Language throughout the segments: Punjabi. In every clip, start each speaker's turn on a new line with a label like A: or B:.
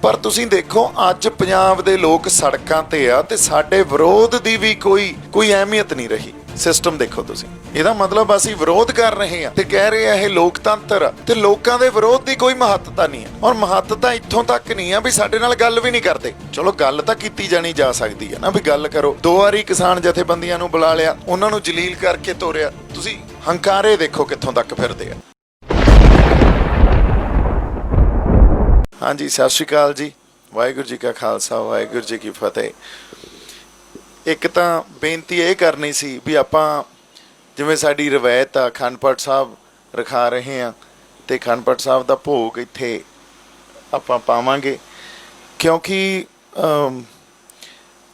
A: पर तुसीं देखो अज पंजाब दे लोग सड़कां ते आ ते साडे विरोध दी भी कोई अहमियत नहीं रही। सिस्टम देखो तुसीं, ਇਹਦਾ मतलब ਅਸੀਂ ਵਿਰੋਧ ਕਰ ਰਹੇ ਹਾਂ ਤੇ ਕਹਿ ਰਹੇ ਆ ਇਹ ਲੋਕਤੰਤਰ ਆ ਤੇ ਲੋਕਾਂ ਦੇ ਵਿਰੋਧ ਦੀ ਕੋਈ ਮਹੱਤਤਾ ਨਹੀਂ ਹੈ। ਔਰ ਮਹੱਤਤਾ ਇੱਥੋਂ ਤੱਕ ਨਹੀਂ ਆ ਵੀ ਸਾਡੇ ਨਾਲ ਗੱਲ ਵੀ ਨਹੀਂ ਕਰਦੇ। ਚਲੋ ਗੱਲ ਤਾਂ ਕੀਤੀ ਜਾਣੀ ਜਾ ਸਕਦੀ ਹੈ ਨਾ, ਵੀ ਗੱਲ ਕਰੋ। 2 ਵਾਰੀ ਕਿਸਾਨ ਜਥੇਬੰਦੀਆਂ ਨੂੰ ਬੁਲਾ ਲਿਆ, ਉਹਨਾਂ ਨੂੰ ਜਲੀਲ ਕਰਕੇ ਤੋਰਿਆ। ਤੁਸੀਂ ਹੰਕਾਰੇ ਦੇਖੋ ਕਿੱਥੋਂ ਤੱਕ ਫਿਰਦੇ ਆ। हाँ जी, सत श्री अकाल जी। वाहिगुरू जी का खालसा वाहिगुरू जी की फतेह। एक तो बेनती ये करनी सी भी आपां जिवें साडी रवायत आ अखंड पाठ साहब रखा रहे हैं तो अखंड पाठ साहब का भोग इत्थे आपां पावांगे, क्योंकि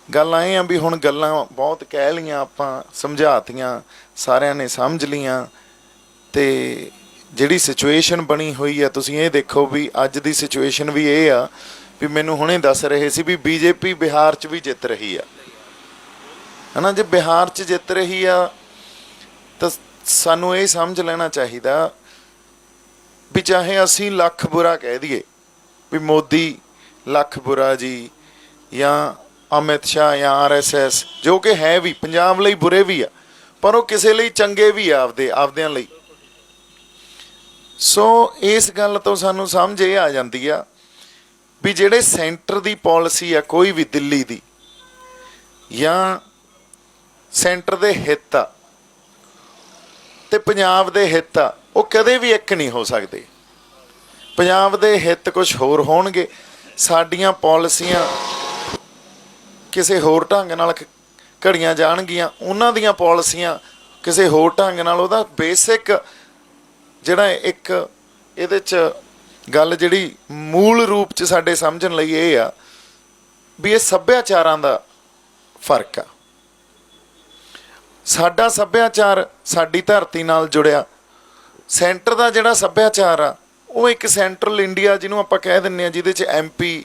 A: गल्लां इह आ भी हुण गल्लां बहुत कह लियां, आपां समझातियां, सारिआं ने समझ लियां ते ਜਿਹੜੀ ਸਿਚੁਏਸ਼ਨ ਬਣੀ ਹੋਈ ਹੈ ਤੁਸੀਂ ਇਹ ਦੇਖੋ ਵੀ ਅੱਜ ਦੀ ਸਿਚੁਏਸ਼ਨ ਵੀ ਇਹ ਆ ਵੀ ਮੈਨੂੰ ਹੁਣੇ ਦੱਸ ਰਹੇ ਸੀ ਵੀ ਬੀਜੇਪੀ ਬਿਹਾਰ 'ਚ ਵੀ ਜਿੱਤ ਰਹੀ ਆ, ਹੈ ਨਾ। ਜੇ ਬਿਹਾਰ 'ਚ ਜਿੱਤ ਰਹੀ ਆ ਤਾਂ ਸਾਨੂੰ ਇਹ ਸਮਝ ਲੈਣਾ ਚਾਹੀਦਾ ਵੀ ਚਾਹੇ ਅਸੀਂ ਲੱਖ ਬੁਰਾ ਕਹਿ ਦਈਏ ਵੀ ਮੋਦੀ ਲੱਖ ਬੁਰਾ ਜੀ ਜਾਂ ਅਮਿਤ ਸ਼ਾਹ ਜਾਂ RSS, ਜੋ ਕਿ ਹੈ ਵੀ ਪੰਜਾਬ ਲਈ ਬੁਰੇ ਵੀ ਆ, ਪਰ ਉਹ ਕਿਸੇ ਲਈ ਚੰਗੇ ਵੀ ਆ ਆਪਦਿਆਂ ਲਈ। ਸੋ ਇਸ ਗੱਲ ਤੋਂ ਸਾਨੂੰ ਸਮਝ ਇਹ ਆ ਜਾਂਦੀ ਆ ਵੀ ਜਿਹੜੇ ਸੈਂਟਰ ਦੀ ਪਾਲਿਸੀ ਆ ਕੋਈ ਵੀ ਦਿੱਲੀ ਦੀ ਜਾਂ ਸੈਂਟਰ ਦੇ ਹਿੱਤ ਆ ਤੇ ਪੰਜਾਬ ਦੇ ਹਿੱਤ ਆ, ਉਹ ਕਦੇ ਵੀ ਇੱਕ ਨਹੀਂ ਹੋ ਸਕਦੇ। ਪੰਜਾਬ ਦੇ ਹਿੱਤ ਕੁਝ ਹੋਰ ਹੋਣਗੇ, ਸਾਡੀਆਂ ਪਾਲਿਸੀਆਂ ਕਿਸੇ ਹੋਰ ਢੰਗ ਨਾਲ ਘੜੀਆਂ ਜਾਣਗੀਆਂ, ਉਹਨਾਂ ਦੀਆਂ ਪਾਲਿਸੀਆਂ ਕਿਸੇ ਹੋਰ ਢੰਗ ਨਾਲ। ਉਹਦਾ ਬੇਸਿਕ ਜਿਹੜਾ ਇੱਕ ਇਹਦੇ 'ਚ ਗੱਲ ਜਿਹੜੀ ਮੂਲ ਰੂਪ 'ਚ ਸਾਡੇ ਸਮਝਣ ਲਈ ਇਹ ਆ ਵੀ ਇਹ ਸੱਭਿਆਚਾਰਾਂ ਦਾ ਫਰਕ ਆ। ਸਾਡਾ ਸੱਭਿਆਚਾਰ ਸਾਡੀ ਧਰਤੀ ਨਾਲ ਜੁੜਿਆ, ਸੈਂਟਰ ਦਾ ਜਿਹੜਾ ਸੱਭਿਆਚਾਰ ਆ ਉਹ ਇੱਕ ਸੈਂਟਰਲ ਇੰਡੀਆ ਜਿਹਨੂੰ ਆਪਾਂ ਕਹਿ ਦਿੰਦੇ ਹਾਂ, ਜਿਹਦੇ 'ਚ MP,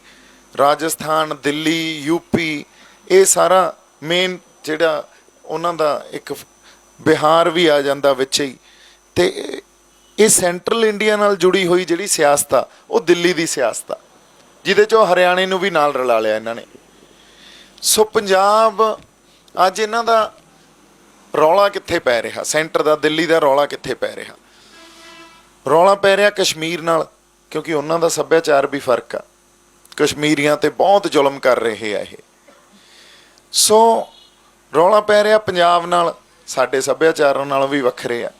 A: ਰਾਜਸਥਾਨ, ਦਿੱਲੀ, UP, ਇਹ ਸਾਰਾ ਮੇਨ ਜਿਹੜਾ ਉਹਨਾਂ ਦਾ ਇੱਕ ਬਿਹਾਰ ਵੀ ਆ ਜਾਂਦਾ ਵਿੱਚ ਹੀ। ਅਤੇ ਇਹ ਸੈਂਟਰਲ ਇੰਡੀਆ ਨਾਲ ਜੁੜੀ ਹੋਈ ਜਿਹੜੀ ਸਿਆਸਤ ਆ ਉਹ ਦਿੱਲੀ ਦੀ ਸਿਆਸਤ ਆ, ਜਿਹਦੇ 'ਚੋਂ ਹਰਿਆਣੇ ਨੂੰ ਵੀ ਨਾਲ ਰਲਾ ਲਿਆ ਇਹਨਾਂ ਨੇ। ਸੋ ਪੰਜਾਬ ਅੱਜ ਇਹਨਾਂ ਦਾ ਰੌਲਾ ਕਿੱਥੇ ਪੈ ਰਿਹਾ, ਸੈਂਟਰ ਦਾ ਦਿੱਲੀ ਦਾ ਰੌਲਾ ਕਿੱਥੇ ਪੈ ਰਿਹਾ? ਰੌਲਾ ਪੈ ਰਿਹਾ ਕਸ਼ਮੀਰ ਨਾਲ, ਕਿਉਂਕਿ ਉਹਨਾਂ ਦਾ ਸੱਭਿਆਚਾਰ ਵੀ ਫਰਕ ਆ। ਕਸ਼ਮੀਰੀਆਂ 'ਤੇ ਬਹੁਤ ਜ਼ੁਲਮ ਕਰ ਰਹੇ ਆ ਇਹ। ਸੋ ਰੌਲਾ ਪੈ ਰਿਹਾ ਪੰਜਾਬ ਨਾਲ, ਸਾਡੇ ਸੱਭਿਆਚਾਰਾਂ ਨਾਲੋਂ ਵੀ ਵੱਖਰੇ ਆ।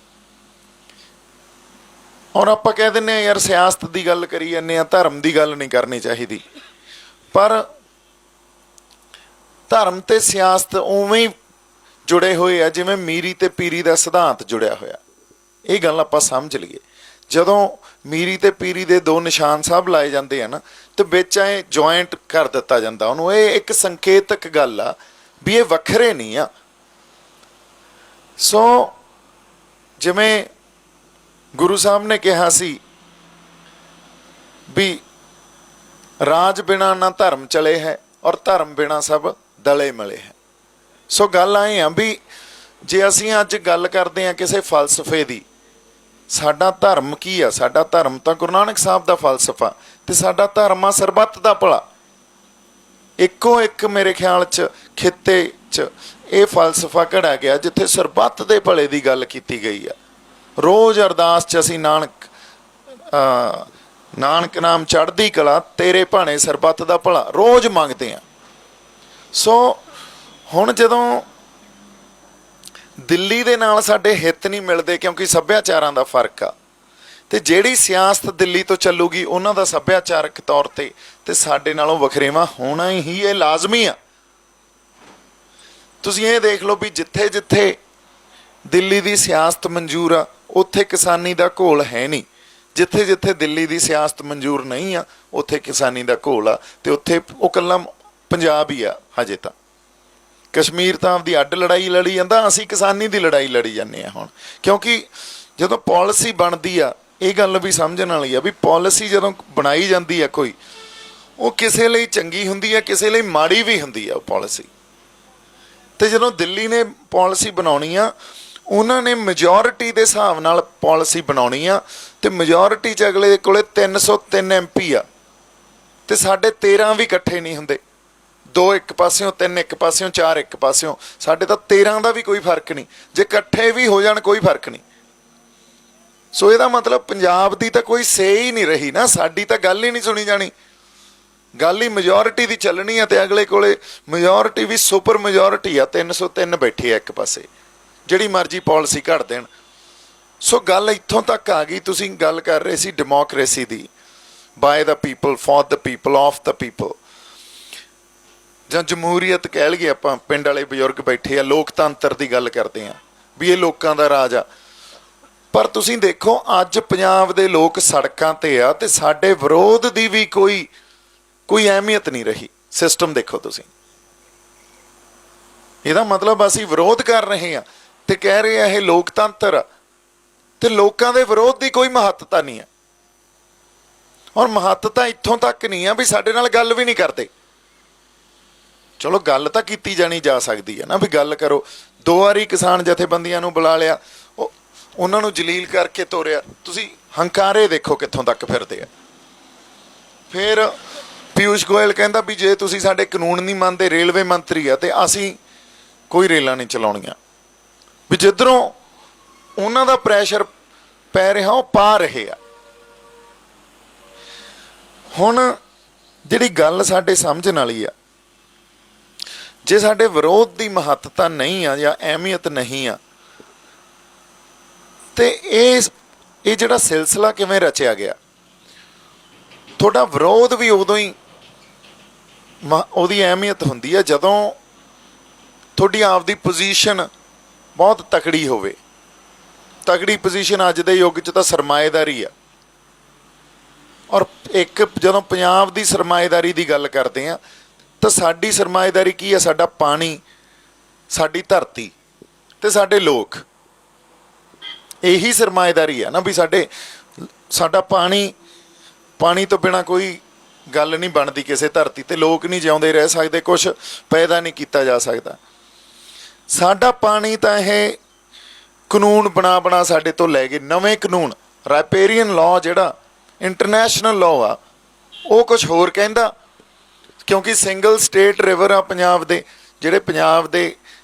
A: ਔਰ ਆਪਾਂ ਕਹਿ ਦਿੰਦੇ ਹਾਂ ਯਾਰ ਸਿਆਸਤ ਦੀ ਗੱਲ ਕਰੀ ਜਾਂਦੇ ਹਾਂ, ਧਰਮ ਦੀ ਗੱਲ ਨਹੀਂ ਕਰਨੀ ਚਾਹੀਦੀ। ਪਰ ਧਰਮ ਤੇ ਸਿਆਸਤ ਉਵੇਂ ਹੀ ਜੁੜੇ ਹੋਏ ਆ ਜਿਵੇਂ ਮੀਰੀ ਤੇ ਪੀਰੀ ਦਾ ਸਿਧਾਂਤ ਜੁੜਿਆ ਹੋਇਆ। ਇਹ ਗੱਲ ਆਪਾਂ ਸਮਝ ਲਈਏ। ਜਦੋਂ ਮੀਰੀ ਤੇ ਪੀਰੀ ਦੇ 2 ਨਿਸ਼ਾਨ ਸਾਹਿਬ ਲਾਏ ਜਾਂਦੇ ਆ ਨਾ, ਤੇ ਵਿੱਚ ਐ ਜੁਆਇੰਟ ਕਰ ਦਿੱਤਾ ਜਾਂਦਾ ਉਹਨੂੰ। ਇਹ ਇੱਕ ਸੰਕੇਤਕ ਗੱਲ ਆ ਵੀ ਇਹ ਵੱਖਰੇ ਨਹੀਂ ਆ। ਸੋ ਜਿਵੇਂ ਗੁਰੂ ਸਾਹਿਬ ਨੇ ਕਿਹਾ ਸੀ ਵੀ ਰਾਜ ਬਿਨਾ ਨਾ ਧਰਮ ਚਲੇ ਹੈ ਔਰ ਧਰਮ ਬਿਨਾ ਸਭ ਦਲੇ ਮਲੇ ਹੈ। ਸੋ ਗੱਲ ਆਏ ਆ ਵੀ ਜੇ ਅਸੀਂ ਅੱਜ ਗੱਲ ਕਰਦੇ ਹਾਂ ਕਿਸੇ ਫਲਸਫੇ ਦੀ, ਸਾਡਾ ਧਰਮ ਕੀ ਆ? ਸਾਡਾ ਧਰਮ ਤਾਂ ਗੁਰੂ ਨਾਨਕ ਸਾਹਿਬ ਦਾ ਫਲਸਫਾ, ਤੇ ਸਾਡਾ ਧਰਮ ਆ ਸਰਬੱਤ ਦਾ ਭਲਾ। ਇੱਕੋ ਇੱਕ ਮੇਰੇ ਖਿਆਲ 'ਚ ਖਿੱਤੇ 'ਚ ਇਹ ਫਲਸਫਾ ਘੜਿਆ ਗਿਆ ਜਿੱਥੇ ਸਰਬੱਤ ਦੇ ਭਲੇ ਦੀ ਗੱਲ ਕੀਤੀ ਗਈ ਆ। ਰੋਜ਼ ਅਰਦਾਸ 'ਚ ਅਸੀਂ ਨਾਨਕ ਨਾਮ ਚੜ੍ਹਦੀ ਕਲਾ, ਤੇਰੇ ਭਾਣੇ ਸਰਬੱਤ ਦਾ ਭਲਾ ਰੋਜ਼ ਮੰਗਦੇ ਹਾਂ। ਸੋ ਹੁਣ ਜਦੋਂ ਦਿੱਲੀ ਦੇ ਨਾਲ ਸਾਡੇ ਹਿੱਤ ਨਹੀਂ ਮਿਲਦੇ ਕਿਉਂਕਿ ਸੱਭਿਆਚਾਰਾਂ ਦਾ ਫਰਕ ਆ, ਤੇ ਜਿਹੜੀ ਸਿਆਸਤ ਦਿੱਲੀ ਤੋਂ ਚੱਲੂਗੀ ਉਹਨਾਂ ਦਾ ਸੱਭਿਆਚਾਰਕ ਤੌਰ ਤੇ ਸਾਡੇ ਨਾਲੋਂ ਵਖਰੇਵਾਂ ਹੋਣਾ ਹੀ ਇਹ ਲਾਜ਼ਮੀ ਆ। ਤੁਸੀਂ ਇਹ ਦੇਖ ਲਓ ਵੀ ਜਿੱਥੇ ਜਿੱਥੇ ਦਿੱਲੀ ਦੀ ਸਿਆਸਤ ਮਨਜ਼ੂਰ ਆ ਉੱਥੇ ਕਿਸਾਨੀ ਦਾ ਘੋਲ ਹੈ ਨਹੀਂ, ਜਿੱਥੇ ਜਿੱਥੇ ਦਿੱਲੀ ਦੀ ਸਿਆਸਤ ਮਨਜ਼ੂਰ ਨਹੀਂ ਆ ਉੱਥੇ ਕਿਸਾਨੀ ਦਾ ਘੋਲ ਆ, ਤੇ ਉੱਥੇ ਉਹ ਇਕੱਲਾ ਪੰਜਾਬ ਹੀ ਆ। ਹਜੇ ਤਾਂ ਕਸ਼ਮੀਰ ਤਾਂ ਆਪਦੀ ਅੱਡ ਲੜਾਈ ਲੜੀ ਜਾਂਦਾ, ਅਸੀਂ ਕਿਸਾਨੀ ਦੀ ਲੜਾਈ ਲੜੀ ਜਾਂਦੇ ਹਾਂ ਹੁਣ। ਕਿਉਂਕਿ ਜਦੋਂ ਪਾਲਿਸੀ ਬਣਦੀ ਆ, ਇਹ ਗੱਲ ਵੀ ਸਮਝਣ ਵਾਲੀ ਆ ਵੀ ਪਾਲਿਸੀ ਜਦੋਂ ਬਣਾਈ ਜਾਂਦੀ ਆ ਕੋਈ, ਉਹ ਕਿਸੇ ਲਈ ਚੰਗੀ ਹੁੰਦੀ ਆ, ਕਿਸੇ ਲਈ ਮਾੜੀ ਵੀ ਹੁੰਦੀ ਆ ਉਹ ਪਾਲਿਸੀ। ਤੇ ਜਦੋਂ ਦਿੱਲੀ ਨੇ ਪਾਲਿਸੀ ਬਣਾਉਣੀ ਆ, ਉਹਨਾਂ ਨੇ ਮੈਜੋਰਿਟੀ ਦੇ ਹਿਸਾਬ ਨਾਲ ਪਾਲਿਸੀ ਬਣਾਉਣੀ ਆ, ਤੇ ਮੈਜੋਰਿਟੀ 'ਚ ਅਗਲੇ ਕੋਲੇ 303 MP ਆ। ਤੇ ਸਾਡੇ 13 ਵੀ ਇਕੱਠੇ ਨਹੀਂ ਹੁੰਦੇ। 2 ਇੱਕ ਪਾਸਿਓਂ, 3 ਇੱਕ ਪਾਸਿਓਂ, 4 ਇੱਕ ਪਾਸਿਓਂ, ਸਾਡੇ ਤਾਂ 13 ਦਾ ਵੀ ਕੋਈ ਫਰਕ ਨਹੀਂ। ਜੇ ਇਕੱਠੇ ਵੀ ਹੋ ਜਾਣ ਕੋਈ ਫਰਕ ਨਹੀਂ। ਸੋ ਇਹਦਾ ਮਤਲਬ ਪੰਜਾਬ ਦੀ ਤਾਂ ਕੋਈ ਸੇ ਹੀ ਨਹੀਂ ਰਹੀ ਨਾ, ਸਾਡੀ ਤਾਂ ਗੱਲ ਹੀ ਨਹੀਂ ਸੁਣੀ ਜਾਣੀ। ਗੱਲ ਹੀ ਮੈਜੋਰਿਟੀ ਦੀ ਚੱਲਣੀ ਆ, ਤੇ ਅਗਲੇ ਕੋਲੇ ਮੈਜੋਰਿਟੀ ਵੀ ਸੁਪਰ ਮੈਜੋਰਿਟੀ ਆ, 303 ਬੈਠੇ ਆ ਇੱਕ ਪਾਸੇ, ਜਿਹੜੀ ਮਰਜ਼ੀ ਪਾਲਿਸੀ ਘੜ ਦੇਣ। ਸੋ ਗੱਲ ਇੱਥੋਂ ਤੱਕ ਆ ਗਈ। ਤੁਸੀਂ ਗੱਲ ਕਰ ਰਹੇ ਸੀ ਡੈਮੋਕ੍ਰੇਸੀ ਦੀ, by the people, for the people, of the people, ਜਾਂ ਜਮਹੂਰੀਅਤ ਕਹਿ ਲਈਏ ਆਪਾਂ। ਪਿੰਡ ਵਾਲੇ ਬਜ਼ੁਰਗ ਬੈਠੇ ਆ, ਲੋਕਤੰਤਰ ਦੀ ਗੱਲ ਕਰਦੇ ਆ ਵੀ ਇਹ ਲੋਕਾਂ ਦਾ ਰਾਜ ਆ। ਪਰ ਤੁਸੀਂ ਦੇਖੋ ਅੱਜ ਪੰਜਾਬ ਦੇ ਲੋਕ ਸੜਕਾਂ ਤੇ ਆ, ਤੇ ਸਾਡੇ ਵਿਰੋਧ ਦੀ ਵੀ ਕੋਈ ਅਹਿਮੀਅਤ ਨਹੀਂ ਰਹੀ। ਸਿਸਟਮ ਦੇਖੋ ਤੁਸੀਂ, ਇਹਦਾ ਮਤਲਬ ਅਸੀਂ ਵਿਰੋਧ ਕਰ ਰਹੇ ਹਾਂ ਤੇ ਕਹਿ ਰਹੇ ਆ ਇਹ ਲੋਕਤੰਤਰ ਆ, ਤੇ ਲੋਕਾਂ ਦੇ ਵਿਰੋਧ ਦੀ ਕੋਈ ਮਹੱਤਤਾ ਨਹੀਂ ਹੈ। ਔਰ ਮਹੱਤਤਾ ਇੱਥੋਂ ਤੱਕ ਨਹੀਂ ਆ ਵੀ ਸਾਡੇ ਨਾਲ ਗੱਲ ਵੀ ਨਹੀਂ ਕਰਦੇ। ਚਲੋ ਗੱਲ ਤਾਂ ਕੀਤੀ ਜਾਣੀ ਜਾ ਸਕਦੀ ਹੈ ਨਾ, ਵੀ ਗੱਲ ਕਰੋ। 2 ਵਾਰੀ ਕਿਸਾਨ ਜਥੇਬੰਦੀਆਂ ਨੂੰ ਬੁਲਾ ਲਿਆ, ਉਹਨਾਂ ਨੂੰ ਜਲੀਲ ਕਰਕੇ ਤੋਰਿਆ। ਤੁਸੀਂ ਹੰਕਾਰੇ ਦੇਖੋ ਕਿੱਥੋਂ ਤੱਕ ਫਿਰਦੇ ਆ। ਫਿਰ ਪੀਯੂਸ਼ ਗੋਇਲ ਕਹਿੰਦਾ ਵੀ ਜੇ ਤੁਸੀਂ ਸਾਡੇ ਕਾਨੂੰਨ ਨਹੀਂ ਮੰਨਦੇ, ਰੇਲਵੇ ਮੰਤਰੀ ਆ, ਤੇ ਅਸੀਂ ਕੋਈ ਰੇਲਾਂ ਨਹੀਂ ਚਲਾਉਣੀਆਂ। ਵੀ ਜਿੱਧਰੋਂ ਉਹਨਾਂ ਦਾ ਪ੍ਰੈਸ਼ਰ ਪੈ ਰਿਹਾ ਉਹ ਪਾ ਰਹੇ ਆ। ਹੁਣ ਜਿਹੜੀ ਗੱਲ ਸਾਡੇ ਸਮਝਣ ਵਾਲੀ ਆ, ਜੇ ਸਾਡੇ ਵਿਰੋਧ ਦੀ ਮਹੱਤਤਾ ਨਹੀਂ ਆ ਜਾਂ ਅਹਿਮੀਅਤ ਨਹੀਂ ਆ, ਤੇ ਇਹ ਜਿਹੜਾ ਸਿਲਸਿਲਾ ਕਿਵੇਂ ਰਚਿਆ ਗਿਆ? ਤੁਹਾਡਾ ਵਿਰੋਧ ਵੀ ਉਦੋਂ ਹੀ ਉਹਦੀ ਅਹਿਮੀਅਤ ਹੁੰਦੀ ਹੈ ਜਦੋਂ ਤੁਹਾਡੀ ਆਪਦੀ ਪੋਜੀਸ਼ਨ ਬਹੁਤ ਤਕੜੀ ਹੋਵੇ। ਤਕੜੀ ਪੋਜੀਸ਼ਨ ਅੱਜ ਦੇ ਯੁੱਗ 'ਚ ਤਾਂ ਸਰਮਾਏਦਾਰੀ ਆ। ਔਰ ਇੱਕ ਜਦੋਂ ਪੰਜਾਬ ਦੀ ਸਰਮਾਏਦਾਰੀ ਦੀ ਗੱਲ ਕਰਦੇ ਆ, ਤਾਂ ਸਾਡੀ ਸਰਮਾਏਦਾਰੀ ਕੀ ਆ? ਸਾਡਾ ਪਾਣੀ, ਸਾਡੀ ਧਰਤੀ ਤੇ ਸਾਡੇ ਲੋਕ। ਇਹੀ ਸਰਮਾਏਦਾਰੀ ਆ ਨਾ, ਵੀ ਸਾਡਾ ਪਾਣੀ ਤੋਂ ਬਿਨਾਂ ਕੋਈ ਗੱਲ ਨਹੀਂ ਬਣਦੀ ਕਿਸੇ ਧਰਤੀ ਤੇ। ਲੋਕ ਨਹੀਂ ਜਿਉਂਦੇ ਰਹਿ ਸਕਦੇ, ਕੁਛ ਪੈਦਾ ਨਹੀਂ ਕੀਤਾ ਜਾ ਸਕਦਾ। ਸਾਡਾ ਪਾਣੀ ਤਾਂ ਇਹ ਕਾਨੂੰਨ ਬਣਾ ਸਾਡੇ ਤੋਂ ਲੈ ਗਏ, ਨਵੇਂ ਕਾਨੂੰਨ। ਰਾਈਪੇਰੀਅਨ ਲਾਅ ਜਿਹੜਾ ਇੰਟਰਨੈਸ਼ਨਲ ਲਾਅ ਆ, ਉਹ ਕੁਛ ਹੋਰ ਕਹਿੰਦਾ। ਕਿਉਂਕਿ ਸਿੰਗਲ ਸਟੇਟ ਰਿਵਰ ਆ ਪੰਜਾਬ ਦੇ, ਜਿਹੜੇ ਪੰਜਾਬ ਦੇ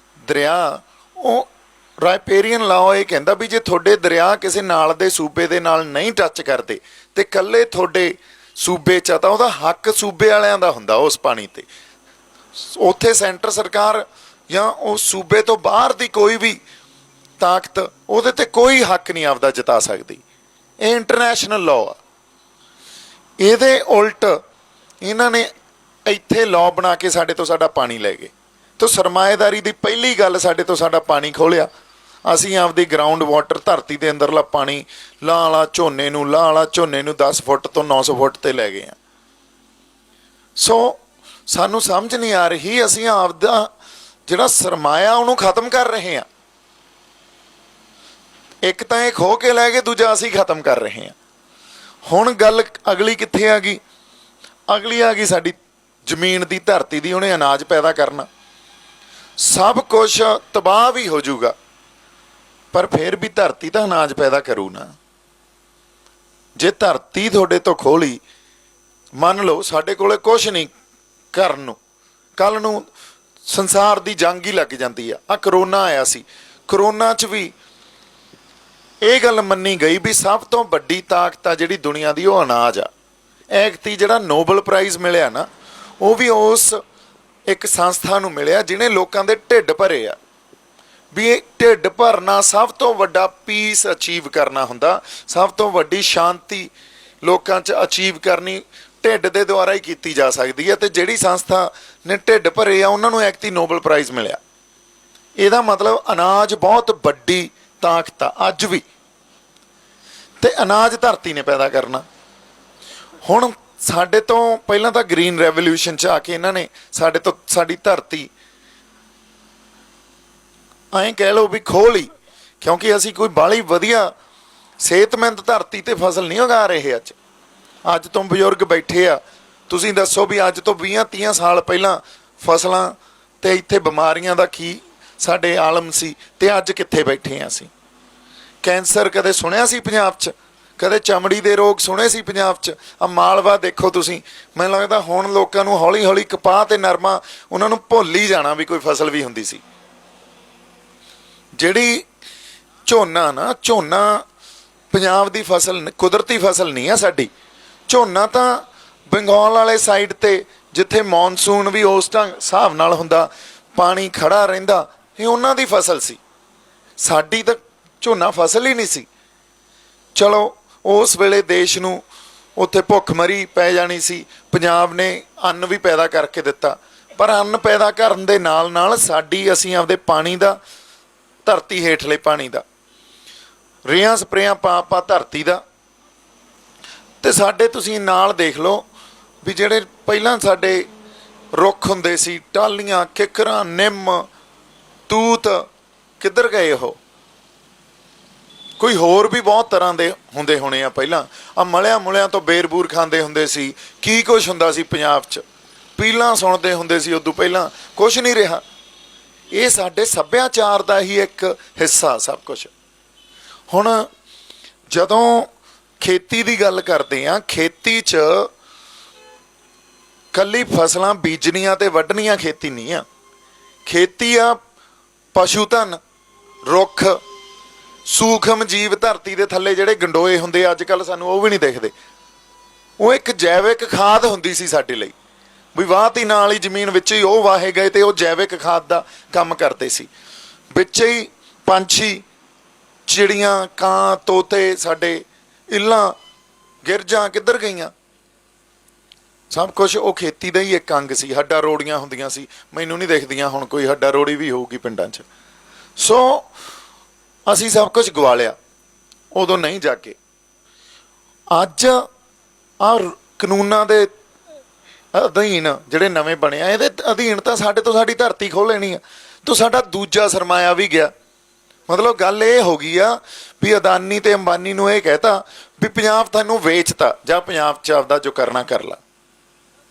A: ਦਰਿਆ, ਉਹ ਰਾਈਪੇਰੀਅਨ ਲਾਅ ਇਹ ਕਹਿੰਦਾ ਵੀ ਜੇ ਤੁਹਾਡੇ ਦਰਿਆ ਕਿਸੇ ਨਾਲ ਦੇ ਸੂਬੇ ਦੇ ਨਾਲ ਨਹੀਂ ਟੱਚ ਕਰਦੇ ਤੇ ਇਕੱਲੇ ਤੁਹਾਡੇ ਸੂਬੇ 'ਚ ਆ, ਤਾਂ ਉਹਦਾ ਹੱਕ ਸੂਬੇ ਵਾਲਿਆਂ ਦਾ ਹੁੰਦਾ ਉਸ ਪਾਣੀ ਤੇ। ਉੱਥੇ ਸੈਂਟਰ ਸਰਕਾਰ ਜਾਂ ਉਸ ਸੂਬੇ ਤੋਂ ਬਾਹਰ ਦੀ ਕੋਈ ਵੀ ਤਾਕਤ ਉਹਦੇ ਤੇ ਕੋਈ ਹੱਕ ਨਹੀਂ ਆਪਦਾ ਜਤਾ ਸਕਦੀ। ਇਹ ਇੰਟਰਨੈਸ਼ਨਲ ਲਾਅ ਆ। ਇਹਦੇ ਉਲਟ ਇਹਨਾਂ ਨੇ ਇੱਥੇ ਲਾਅ ਬਣਾ ਕੇ ਸਾਡੇ ਤੋਂ ਸਾਡਾ ਪਾਣੀ ਲੈ ਗਏ। ਤਾਂ ਸਰਮਾਏਦਾਰੀ ਦੀ ਪਹਿਲੀ ਗੱਲ, ਸਾਡੇ ਤੋਂ ਸਾਡਾ ਪਾਣੀ ਖੋਲਿਆ। ਅਸੀਂ ਆਪਦੀ ਗਰਾਊਂਡ ਵਾਟਰ, ਧਰਤੀ ਦੇ ਅੰਦਰਲਾ ਪਾਣੀ ਲਾਹ ਵਾਲਾ ਝੋਨੇ ਨੂੰ 10 ਫੁੱਟ ਤੋਂ 900 ਫੁੱਟ ਤੇ ਲੈ ਗਏ ਆ। ਸੋ ਸਾਨੂੰ ਸਮਝ ਨਹੀਂ ਆ ਰਹੀ, ਅਸੀਂ ਆਪਦਾ ਜਿਹੜਾ ਸਰਮਾਇਆ ਉਹਨੂੰ ਖਤਮ ਕਰ ਰਹੇ ਹਾਂ। ਇੱਕ ਤਾਂ ਇਹ ਖੋ ਕੇ ਲੈ ਗਏ, ਦੂਜਾ ਅਸੀਂ ਖਤਮ ਕਰ ਰਹੇ ਹਾਂ। ਹੁਣ ਗੱਲ ਅਗਲੀ ਕਿੱਥੇ ਆ ਗਈ? ਅਗਲੀ ਆ ਗਈ ਸਾਡੀ ਜ਼ਮੀਨ ਦੀ, ਧਰਤੀ ਦੀ। ਉਹਨੇ ਅਨਾਜ ਪੈਦਾ ਕਰਨਾ, ਸਭ ਕੁਛ ਤਬਾਹ ਵੀ ਹੋ ਜਾਊਗਾ, ਪਰ ਫਿਰ ਵੀ ਧਰਤੀ ਤਾਂ ਅਨਾਜ ਪੈਦਾ ਕਰੂ ਨਾ। ਜੇ ਧਰਤੀ ਤੁਹਾਡੇ ਤੋਂ ਖੋਲੀ, ਮੰਨ ਲਓ ਸਾਡੇ ਕੋਲੇ ਕੁਛ ਨਹੀਂ ਕਰਨ ਨੂੰ, ਕੱਲ ਨੂੰ ਸੰਸਾਰ ਦੀ ਜੰਗ ਹੀ ਲੱਗ ਜਾਂਦੀ ਆ। ਕਰੋਨਾ ਆਇਆ ਸੀ, ਕਰੋਨਾ 'ਚ ਵੀ ਇਹ ਗੱਲ ਮੰਨੀ ਗਈ ਵੀ ਸਭ ਤੋਂ ਵੱਡੀ ਤਾਕਤ ਆ ਜਿਹੜੀ ਦੁਨੀਆ ਦੀ, ਉਹ ਅਨਾਜ ਆ। ਐਗਤੀ ਜਿਹੜਾ ਨੋਬਲ ਪ੍ਰਾਈਜ਼ ਮਿਲਿਆ ਨਾ, ਉਹ ਵੀ ਉਸ ਇੱਕ ਸੰਸਥਾ ਨੂੰ ਮਿਲਿਆ ਜਿਹਨੇ ਲੋਕਾਂ ਦੇ ਢਿੱਡ ਭਰੇ ਆ। ਵੀ ਇਹ ਢਿੱਡ ਭਰਨਾ ਸਭ ਤੋਂ ਵੱਡਾ ਪੀਸ ਅਚੀਵ ਕਰਨਾ ਹੁੰਦਾ, ਸਭ ਤੋਂ ਵੱਡੀ ਸ਼ਾਂਤੀ ਲੋਕਾਂ 'ਚ ਅਚੀਵ ਕਰਨੀ ਢਿੱਡ ਦੇ ਦੁਆਰਾ ਹੀ ਕੀਤੀ ਜਾ ਸਕਦੀ ਹੈ। ਤੇ ਜਿਹੜੀ ਸੰਸਥਾ ਨੇ ਢਿੱਡ ਭਰੇ ਆ, ਉਹਨਾਂ ਨੂੰ ਐਗਤੀ ਨੋਬਲ ਪ੍ਰਾਈਜ਼ ਮਿਲਿਆ। ਇਹਦਾ ਮਤਲਬ ਅਨਾਜ ਬਹੁਤ ਵੱਡੀ ਤਾਕਤ ਆ ਅੱਜ ਵੀ, ਤੇ ਅਨਾਜ ਧਰਤੀ ਨੇ ਪੈਦਾ ਕਰਨਾ। ਹੁਣ ਸਾਡੇ ਤੋਂ ਪਹਿਲਾਂ ਤਾਂ ਗ੍ਰੀਨ ਰੈਵੋਲਿਊਸ਼ਨ 'ਚ ਆ ਕੇ ਇਹਨਾਂ ਨੇ ਸਾਡੇ ਤੋਂ ਸਾਡੀ ਧਰਤੀ ਐਂ ਕਹਿ ਲਓ ਵੀ ਖੋਹ ਲਈ, ਕਿਉਂਕਿ ਅਸੀਂ ਕੋਈ ਬਾਹਲੀ ਵਧੀਆ ਸਿਹਤਮੰਦ ਧਰਤੀ ਤੇ ਫਸਲ ਨਹੀਂ ਉਗਾ ਰਹੇ। ਅੱਜ ਤੋਂ ਬਜ਼ੁਰਗ ਬੈਠੇ ਆ, ਤੁਸੀਂ ਦੱਸੋ ਵੀ ਅੱਜ ਤੋਂ 20-30 ਸਾਲ ਪਹਿਲਾਂ ਫਸਲਾਂ ਤੇ ਇੱਥੇ ਬਿਮਾਰੀਆਂ ਦਾ ਕੀ ਸਾਡੇ ਆਲਮ ਸੀ, ਤੇ ਅੱਜ ਕਿੱਥੇ ਬੈਠੇ ਆ ਅਸੀਂ? ਕੈਂਸਰ ਕਦੇ ਸੁਣਿਆ ਸੀ ਪੰਜਾਬ 'ਚ? ਕਦੇ ਚਮੜੀ ਦੇ ਰੋਗ ਸੁਣੇ ਸੀ ਪੰਜਾਬ 'ਚ? ਆ ਮਾਲਵਾ ਦੇਖੋ ਤੁਸੀਂ, ਮੈਨੂੰ ਲੱਗਦਾ ਹੁਣ ਲੋਕਾਂ ਨੂੰ ਹੌਲੀ ਹੌਲੀ ਕਪਾਹ ਤੇ ਨਰਮਾ ਉਹਨਾਂ ਨੂੰ ਭੁੱਲ ਹੀ ਜਾਣਾ ਵੀ ਕੋਈ ਫਸਲ ਵੀ ਹੁੰਦੀ ਸੀ। ਜਿਹੜੀ ਝੋਨਾ ਨਾ, ਝੋਨਾ ਪੰਜਾਬ ਦੀ ਫਸਲ, ਕੁਦਰਤੀ ਫਸਲ ਨਹੀਂ ਆ ਸਾਡੀ। ਝੋਨਾ ਤਾਂ ਬੰਗਾਲ ਵਾਲੇ ਸਾਈਡ ਤੇ ਜਿੱਥੇ ਮੌਨਸੂਨ ਵੀ ਉਸ ਹਿਸਾਬ ਨਾਲ ਹੁੰਦਾ, ਪਾਣੀ ਖੜਾ ਰਹਿੰਦਾ, ਇਹ ਉਹਨਾਂ ਦੀ ਫਸਲ ਸੀ। ਸਾਡੀ ਤਾਂ ਝੋਨਾ ਫਸਲ ਹੀ ਨਹੀਂ ਸੀ। ਚਲੋ ਉਸ ਵੇਲੇ ਦੇਸ਼ ਨੂੰ ਉੱਥੇ ਭੁੱਖਮਰੀ ਪੈ ਜਾਣੀ ਸੀ, ਪੰਜਾਬ ਨੇ ਅੰਨ ਵੀ ਪੈਦਾ ਕਰਕੇ ਦਿੱਤਾ। ਪਰ ਅੰਨ ਪੈਦਾ ਕਰਨ ਦੇ ਨਾਲ ਨਾਲ ਸਾਡੀ, ਅਸੀਂ ਆਪਦੇ ਪਾਣੀ ਦਾ, ਧਰਤੀ ਹੇਠਲੇ ਪਾਣੀ ਦਾ ਰੇਹਾਂ ਸਪਰੇਆਂ ਪਾ ਧਰਤੀ ਦਾ, ਤੇ ਸਾਡੇ ਤੁਸੀਂ ਨਾਲ ਦੇਖ ਲਓ ਵੀ ਜਿਹੜੇ ਪਹਿਲਾਂ ਸਾਡੇ ਰੁੱਖ ਹੁੰਦੇ ਸੀ, ਟਾਹਲੀਆਂ, ਕਿੱਕਰਾਂ, ਨਿੰਮ, ਤੂਤ, ਕਿੱਧਰ ਗਏ ਉਹ? ਕੋਈ ਹੋਰ ਵੀ ਬਹੁਤ ਤਰ੍ਹਾਂ ਦੇ ਹੁੰਦੇ ਹੋਣੇ ਆ। ਪਹਿਲਾਂ ਆ ਮਲਿਆਂ ਮੁਲਿਆਂ ਤੋਂ ਬੇਰ ਬੂਰ ਖਾਂਦੇ ਹੁੰਦੇ ਸੀ, ਕੀ ਕੁਛ ਹੁੰਦਾ ਸੀ ਪੰਜਾਬ 'ਚ, ਪੀਲਾਂ ਸੁਣਦੇ ਹੁੰਦੇ ਸੀ। ਉਦੋਂ ਪਹਿਲਾਂ ਕੁਛ ਨਹੀਂ ਰਿਹਾ। ਇਹ ਸਾਡੇ ਸੱਭਿਆਚਾਰ ਦਾ ਹੀ ਇੱਕ ਹਿੱਸਾ ਸਭ ਕੁਛ। ਹੁਣ ਜਦੋਂ ਖੇਤੀ ਦੀ ਗੱਲ ਕਰਦੇ ਆ, ਖੇਤੀ 'ਚ ਕੱਲੀ ਫਸਲਾਂ ਬੀਜਣੀਆਂ ਤੇ ਵੱਢਣੀਆਂ ਖੇਤੀ ਨਹੀਂ ਆ। ਖੇਤੀ ਆ ਪਸ਼ੂ ਧਨ, ਰੁੱਖ, ਸੂਖਮ ਜੀਵ, ਧਰਤੀ ਦੇ ਥੱਲੇ ਜਿਹੜੇ ਗੰਡੋਏ ਹੁੰਦੇ ਅੱਜ ਕੱਲ੍ਹ ਸਾਨੂੰ ਉਹ ਵੀ ਨਹੀਂ ਦਿਖਦੇ। ਉਹ ਇੱਕ ਜੈਵਿਕ ਖਾਦ ਹੁੰਦੀ ਸੀ ਸਾਡੇ ਲਈ, ਵੀ ਵਾਹਤੀ ਨਾਲ ਹੀ ਜ਼ਮੀਨ ਵਿੱਚ ਹੀ ਉਹ ਵਾਹੇ ਗਏ ਤੇ ਉਹ ਜੈਵਿਕ ਖਾਦ ਦਾ ਕੰਮ ਕਰਦੇ ਸੀ। ਵਿੱਚ ਹੀ ਪੰਛੀ, ਚਿੜੀਆਂ, ਕਾਂ, ਤੋਤੇ, ਸਾਡੇ ਇੱਲਾਂ, ਗਿਰਜਾਂ ਕਿੱਧਰ ਗਈਆਂ? ਸਭ ਕੁਛ ਉਹ ਖੇਤੀ ਦਾ ਹੀ ਇੱਕ ਅੰਗ ਸੀ। ਹੱਡਾ ਰੋੜੀਆਂ ਹੁੰਦੀਆਂ ਸੀ, ਮੈਨੂੰ ਨਹੀਂ ਦਿਖਦੀਆਂ ਹੁਣ ਕੋਈ ਹੱਡਾ ਰੋੜੀ ਵੀ ਹੋਊਗੀ ਪਿੰਡਾਂ 'ਚ। ਸੋ ਅਸੀਂ ਸਭ ਕੁਝ ਗਵਾ ਲਿਆ ਉਦੋਂ ਨਹੀਂ ਜਾ ਕੇ। ਅੱਜ ਆ ਕਾਨੂੰਨਾਂ ਦੇ ਅਧੀਨ ਜਿਹੜੇ ਨਵੇਂ ਬਣੇ ਆ, ਇਹਦੇ ਅਧੀਨ ਤਾਂ ਸਾਡੇ ਤੋਂ ਸਾਡੀ ਧਰਤੀ ਖੋਹ ਲੈਣੀ ਆ, ਤਾਂ ਸਾਡਾ ਦੂਜਾ ਸਰਮਾਇਆ ਵੀ ਗਿਆ। ਮਤਲਬ ਗੱਲ ਇਹ ਹੋ ਗਈ ਆ ਵੀ ਅਦਾਨੀ ਤੇ ਅੰਬਾਨੀ ਨੂੰ ਇਹ ਕਹਿਤਾ ਵੀ ਪੰਜਾਬ ਤੁਹਾਨੂੰ ਵੇਚਤਾ, ਜਾਂ ਪੰਜਾਬ 'ਚ ਆਪਦਾ ਜੋ ਕਰਨਾ ਕਰ ਲਾ।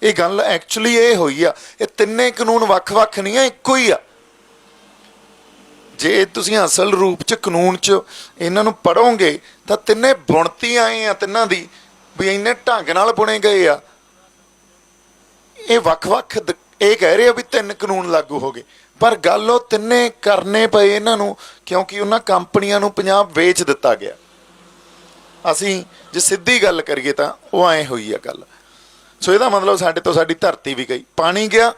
A: ਇਹ ਗੱਲ ਐਕਚੁਅਲੀ ਇਹ ਹੋਈ ਆ। ਇਹ ਤਿੰਨੇ ਕਾਨੂੰਨ ਵੱਖ-ਵੱਖ ਨਹੀਂ ਆ, ਇੱਕੋ ਹੀ ਆ। ਜੇ ਤੁਸੀਂ ਅਸਲ ਰੂਪ 'ਚ ਕਾਨੂੰਨ 'ਚ ਇਹਨਾਂ ਨੂੰ ਪੜ੍ਹੋਗੇ ਤਾਂ ਤਿੰਨੇ ਬੁਣਤੀ ਆਏ ਆ ਤਿੰਨਾਂ ਦੀ, ਵੀ ਇੰਨੇ ਢੰਗ ਨਾਲ ਬੁਣੇ ਗਏ ਆ। ਇਹ ਵੱਖ-ਵੱਖ ਇਹ ਕਹਿ ਰਹੇ ਆ ਵੀ ਤਿੰਨ ਕਾਨੂੰਨ ਲਾਗੂ ਹੋ ਗਏ, ਪਰ ਗੱਲ ਉਹ ਤਿੰਨੇ ਕਰਨੇ ਪਏ ਇਹਨਾਂ ਨੂੰ ਕਿਉਂਕਿ ਉਹਨਾਂ ਕੰਪਨੀਆਂ ਨੂੰ ਪੰਜਾਬ ਵੇਚ ਦਿੱਤਾ ਗਿਆ। ਅਸੀਂ ਜੇ ਸਿੱਧੀ ਗੱਲ ਕਰੀਏ ਤਾਂ ਉਹ ਐਂ ਹੋਈ ਆ ਗੱਲ। ਸੋ ਇਹਦਾ ਮਤਲਬ ਸਾਡੇ ਤੋਂ ਸਾਡੀ ਧਰਤੀ ਵੀ ਗਈ, ਪਾਣੀ ਗਿਆ,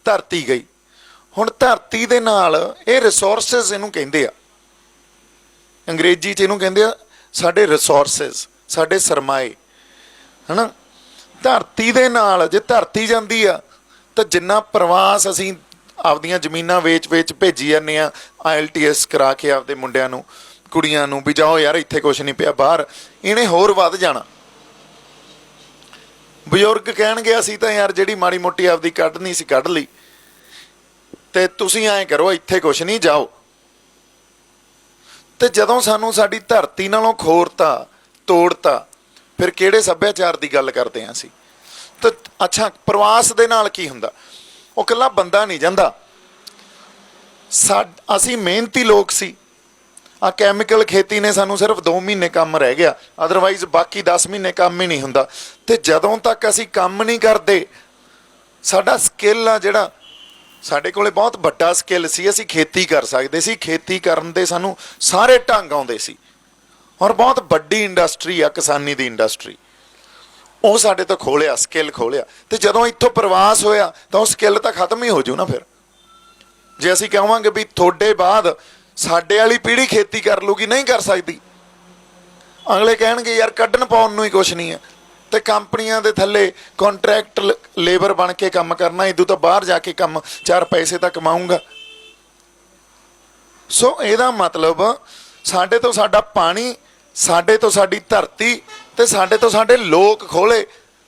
A: ਧਰਤੀ ਗਈ। ਹੁਣ ਧਰਤੀ ਦੇ ਨਾਲ ਇਹ ਰਿਸੋਰਸਿਸ ਇਹਨੂੰ ਕਹਿੰਦੇ ਆ, ਅੰਗਰੇਜ਼ੀ 'ਚ ਇਹਨੂੰ ਕਹਿੰਦੇ ਆ ਸਾਡੇ ਰਿਸੋਰਸਿਸ, ਸਾਡੇ ਸਰਮਾਏ, ਹੈ ਨਾ। ਧਰਤੀ ਦੇ ਨਾਲ ਜੇ ਧਰਤੀ ਜਾਂਦੀ ਆ ਤਾਂ ਜਿੰਨਾ ਪ੍ਰਵਾਸ ਅਸੀਂ ਆਪਦੀਆਂ ਜ਼ਮੀਨਾਂ ਵੇਚ ਭੇਜੀ ਜਾਂਦੇ ਆ, IELTS ਕਰਾ ਕੇ ਆਪਦੇ ਮੁੰਡਿਆਂ ਨੂੰ, ਕੁੜੀਆਂ ਨੂੰ, ਵੀ ਜਾਓ ਯਾਰ ਇੱਥੇ ਕੁਛ ਨਹੀਂ ਪਿਆ ਬਾਹਰ, ਇਹਨੇ ਹੋਰ ਵੱਧ ਜਾਣਾ। ਬਜ਼ੁਰਗ ਕਹਿਣਗੇ ਅਸੀਂ ਤਾਂ ਯਾਰ ਜਿਹੜੀ ਮਾੜੀ ਮੋਟੀ ਆਪਦੀ ਕੱਢਣੀ ਸੀ ਕੱਢ ਲਈ, ਤੇ ਤੁਸੀਂ ਐਂ ਕਰੋ ਇੱਥੇ ਕੁਛ ਨਹੀਂ, ਜਾਓ। ਤੇ ਜਦੋਂ ਸਾਨੂੰ ਸਾਡੀ ਧਰਤੀ ਨਾਲੋਂ ਖੋਰਤਾ, ਤੋੜਤਾ, ਫਿਰ ਕਿਹੜੇ ਸੱਭਿਆਚਾਰ ਦੀ ਗੱਲ ਕਰਦੇ ਹਾਂ ਅਸੀਂ? ਤਾਂ ਅੱਛਾ, ਪ੍ਰਵਾਸ ਦੇ ਨਾਲ ਕੀ ਹੁੰਦਾ? ਉਹ ਇਕੱਲਾ ਬੰਦਾ ਨਹੀਂ ਜਾਂਦਾ। ਅਸੀਂ ਮਿਹਨਤੀ ਲੋਕ ਸੀ। ਆ ਕੈਮੀਕਲ ਖੇਤੀ ਨੇ ਸਾਨੂੰ ਸਿਰਫ 2 ਮਹੀਨੇ ਕੰਮ ਰਹਿ ਗਿਆ, ਅਦਰਵਾਈਜ਼ ਬਾਕੀ 10 ਮਹੀਨੇ ਕੰਮ ਹੀ ਨਹੀਂ ਹੁੰਦਾ। ਤੇ ਜਦੋਂ ਤੱਕ ਅਸੀਂ ਕੰਮ ਨਹੀਂ ਕਰਦੇ, ਸਾਡਾ ਸਕਿੱਲ ਆ ਜਿਹੜਾ, ਸਾਡੇ ਕੋਲੇ ਬਹੁਤ ਵੱਡਾ ਸਕਿੱਲ ਸੀ, ਅਸੀਂ ਖੇਤੀ ਕਰ ਸਕਦੇ ਸੀ। ਖੇਤੀ ਕਰਨ ਦੇ ਸਾਨੂੰ ਸਾਰੇ ਢੰਗ ਆਉਂਦੇ ਸੀ, ਔਰ ਬਹੁਤ ਵੱਡੀ ਇੰਡਸਟਰੀ ਆ ਕਿਸਾਨੀ ਦੀ ਇੰਡਸਟਰੀ, ਉਹ ਸਾਡੇ ਤੋਂ ਖੋਲਿਆ, ਸਕਿੱਲ ਖੋਲਿਆ। ਤੇ ਜਦੋਂ ਇੱਥੋਂ ਪ੍ਰਵਾਸ ਹੋਇਆ ਤਾਂ ਉਹ ਸਕਿੱਲ ਤਾਂ ਖਤਮ ਹੀ ਹੋ ਜੂ ਨਾ। ਫਿਰ ਜੇ ਅਸੀਂ ਕਹਾਂਗੇ ਵੀ ਤੁਹਾਡੇ ਬਾਅਦ ਸਾਡੇ ਵਾਲੀ ਪੀੜ੍ਹੀ ਖੇਤੀ ਕਰ ਲੂਗੀ, ਨਹੀਂ ਕਰ ਸਕਦੀ। ਅਗਲੇ ਕਹਿਣਗੇ ਯਾਰ ਕੱਢਣ ਪਾਉਣ ਨੂੰ ਹੀ ਕੁਛ ਨਹੀਂ ਹੈ, ਤੇ ਕੰਪਨੀਆਂ ਦੇ ਥੱਲੇ ਕੰਟਰੈਕਟ ਲੇਬਰ ਬਣ ਕੇ ਕੰਮ ਕਰਨਾ, ਇਦੋਂ ਤਾਂ ਬਾਹਰ ਜਾ ਕੇ ਕੰਮ 4 ਪੈਸੇ ਤਾਂ ਕਮਾਊਂਗਾ। ਸੋ ਇਹਦਾ ਮਤਲਬ ਸਾਡੇ ਤੋਂ ਸਾਡਾ ਪਾਣੀ, ਸਾਡੇ ਤੋਂ ਸਾਡੀ ਧਰਤੀ, ਤੇ ਸਾਡੇ ਤੋਂ ਸਾਡੇ ਲੋਕ ਖੋਲੇ,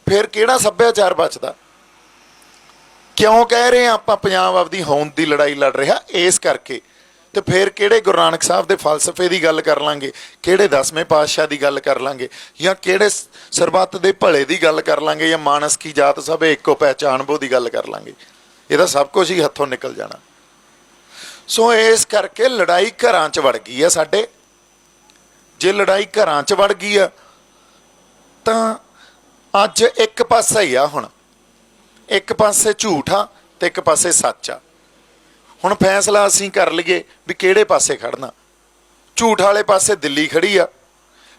A: ਫਿਰ ਕਿਹੜਾ ਸੱਭਿਆਚਾਰ ਬਚਦਾ? ਕਿਉਂ ਕਹਿ ਰਹੇ ਹਾਂ ਆਪਾਂ ਪੰਜਾਬ ਆਪਦੀ ਹੋਂਦ ਦੀ ਲੜਾਈ ਲੜ ਰਿਹਾ? ਇਸ ਕਰਕੇ। ਤੇ ਫਿਰ ਕਿਹੜੇ ਗੁਰੂ ਨਾਨਕ ਸਾਹਿਬ ਦੇ ਫਲਸਫੇ ਦੀ ਗੱਲ ਕਰ ਲਾਂਗੇ, ਕਿਹੜੇ 10ਵੇਂ ਪਾਤਸ਼ਾਹ ਦੀ ਗੱਲ ਕਰ ਲਾਂਗੇ, ਜਾਂ ਕਿਹੜੇ ਸਰਬੱਤ ਦੇ ਭਲੇ ਦੀ ਗੱਲ ਕਰ ਲਾਂਗੇ, ਜਾਂ ਮਾਨਸ ਕੀ ਜਾਤ ਸਭੇ ਇੱਕੋ ਪਹਿਚਾਣ ਬੋ ਦੀ ਗੱਲ ਕਰ ਲਾਂਗੇ? ਇਹਦਾ ਸਭ ਕੁਝ ਹੀ ਹੱਥੋਂ ਨਿਕਲ ਜਾਣਾ। ਸੋ ਇਸ ਕਰਕੇ ਲੜਾਈ ਘਰਾਂ 'ਚ ਵੜ ਗਈ ਆ ਸਾਡੇ। ਜੇ ਲੜਾਈ ਘਰਾਂ 'ਚ ਵੜ ਗਈ ਆ ਤਾਂ ਅੱਜ ਇੱਕ ਪਾਸਾ ਹੀ ਆ। ਹੁਣ ਇੱਕ ਪਾਸੇ ਝੂਠ ਆ ਤੇ ਇੱਕ ਪਾਸੇ ਸੱਚ ਆ। ਹੁਣ ਫੈਸਲਾ ਅਸੀਂ ਕਰ ਲਈਏ ਵੀ ਕਿਹੜੇ ਪਾਸੇ ਖੜਨਾ। ਝੂਠ ਵਾਲੇ ਪਾਸੇ ਦਿੱਲੀ ਖੜੀ ਆ,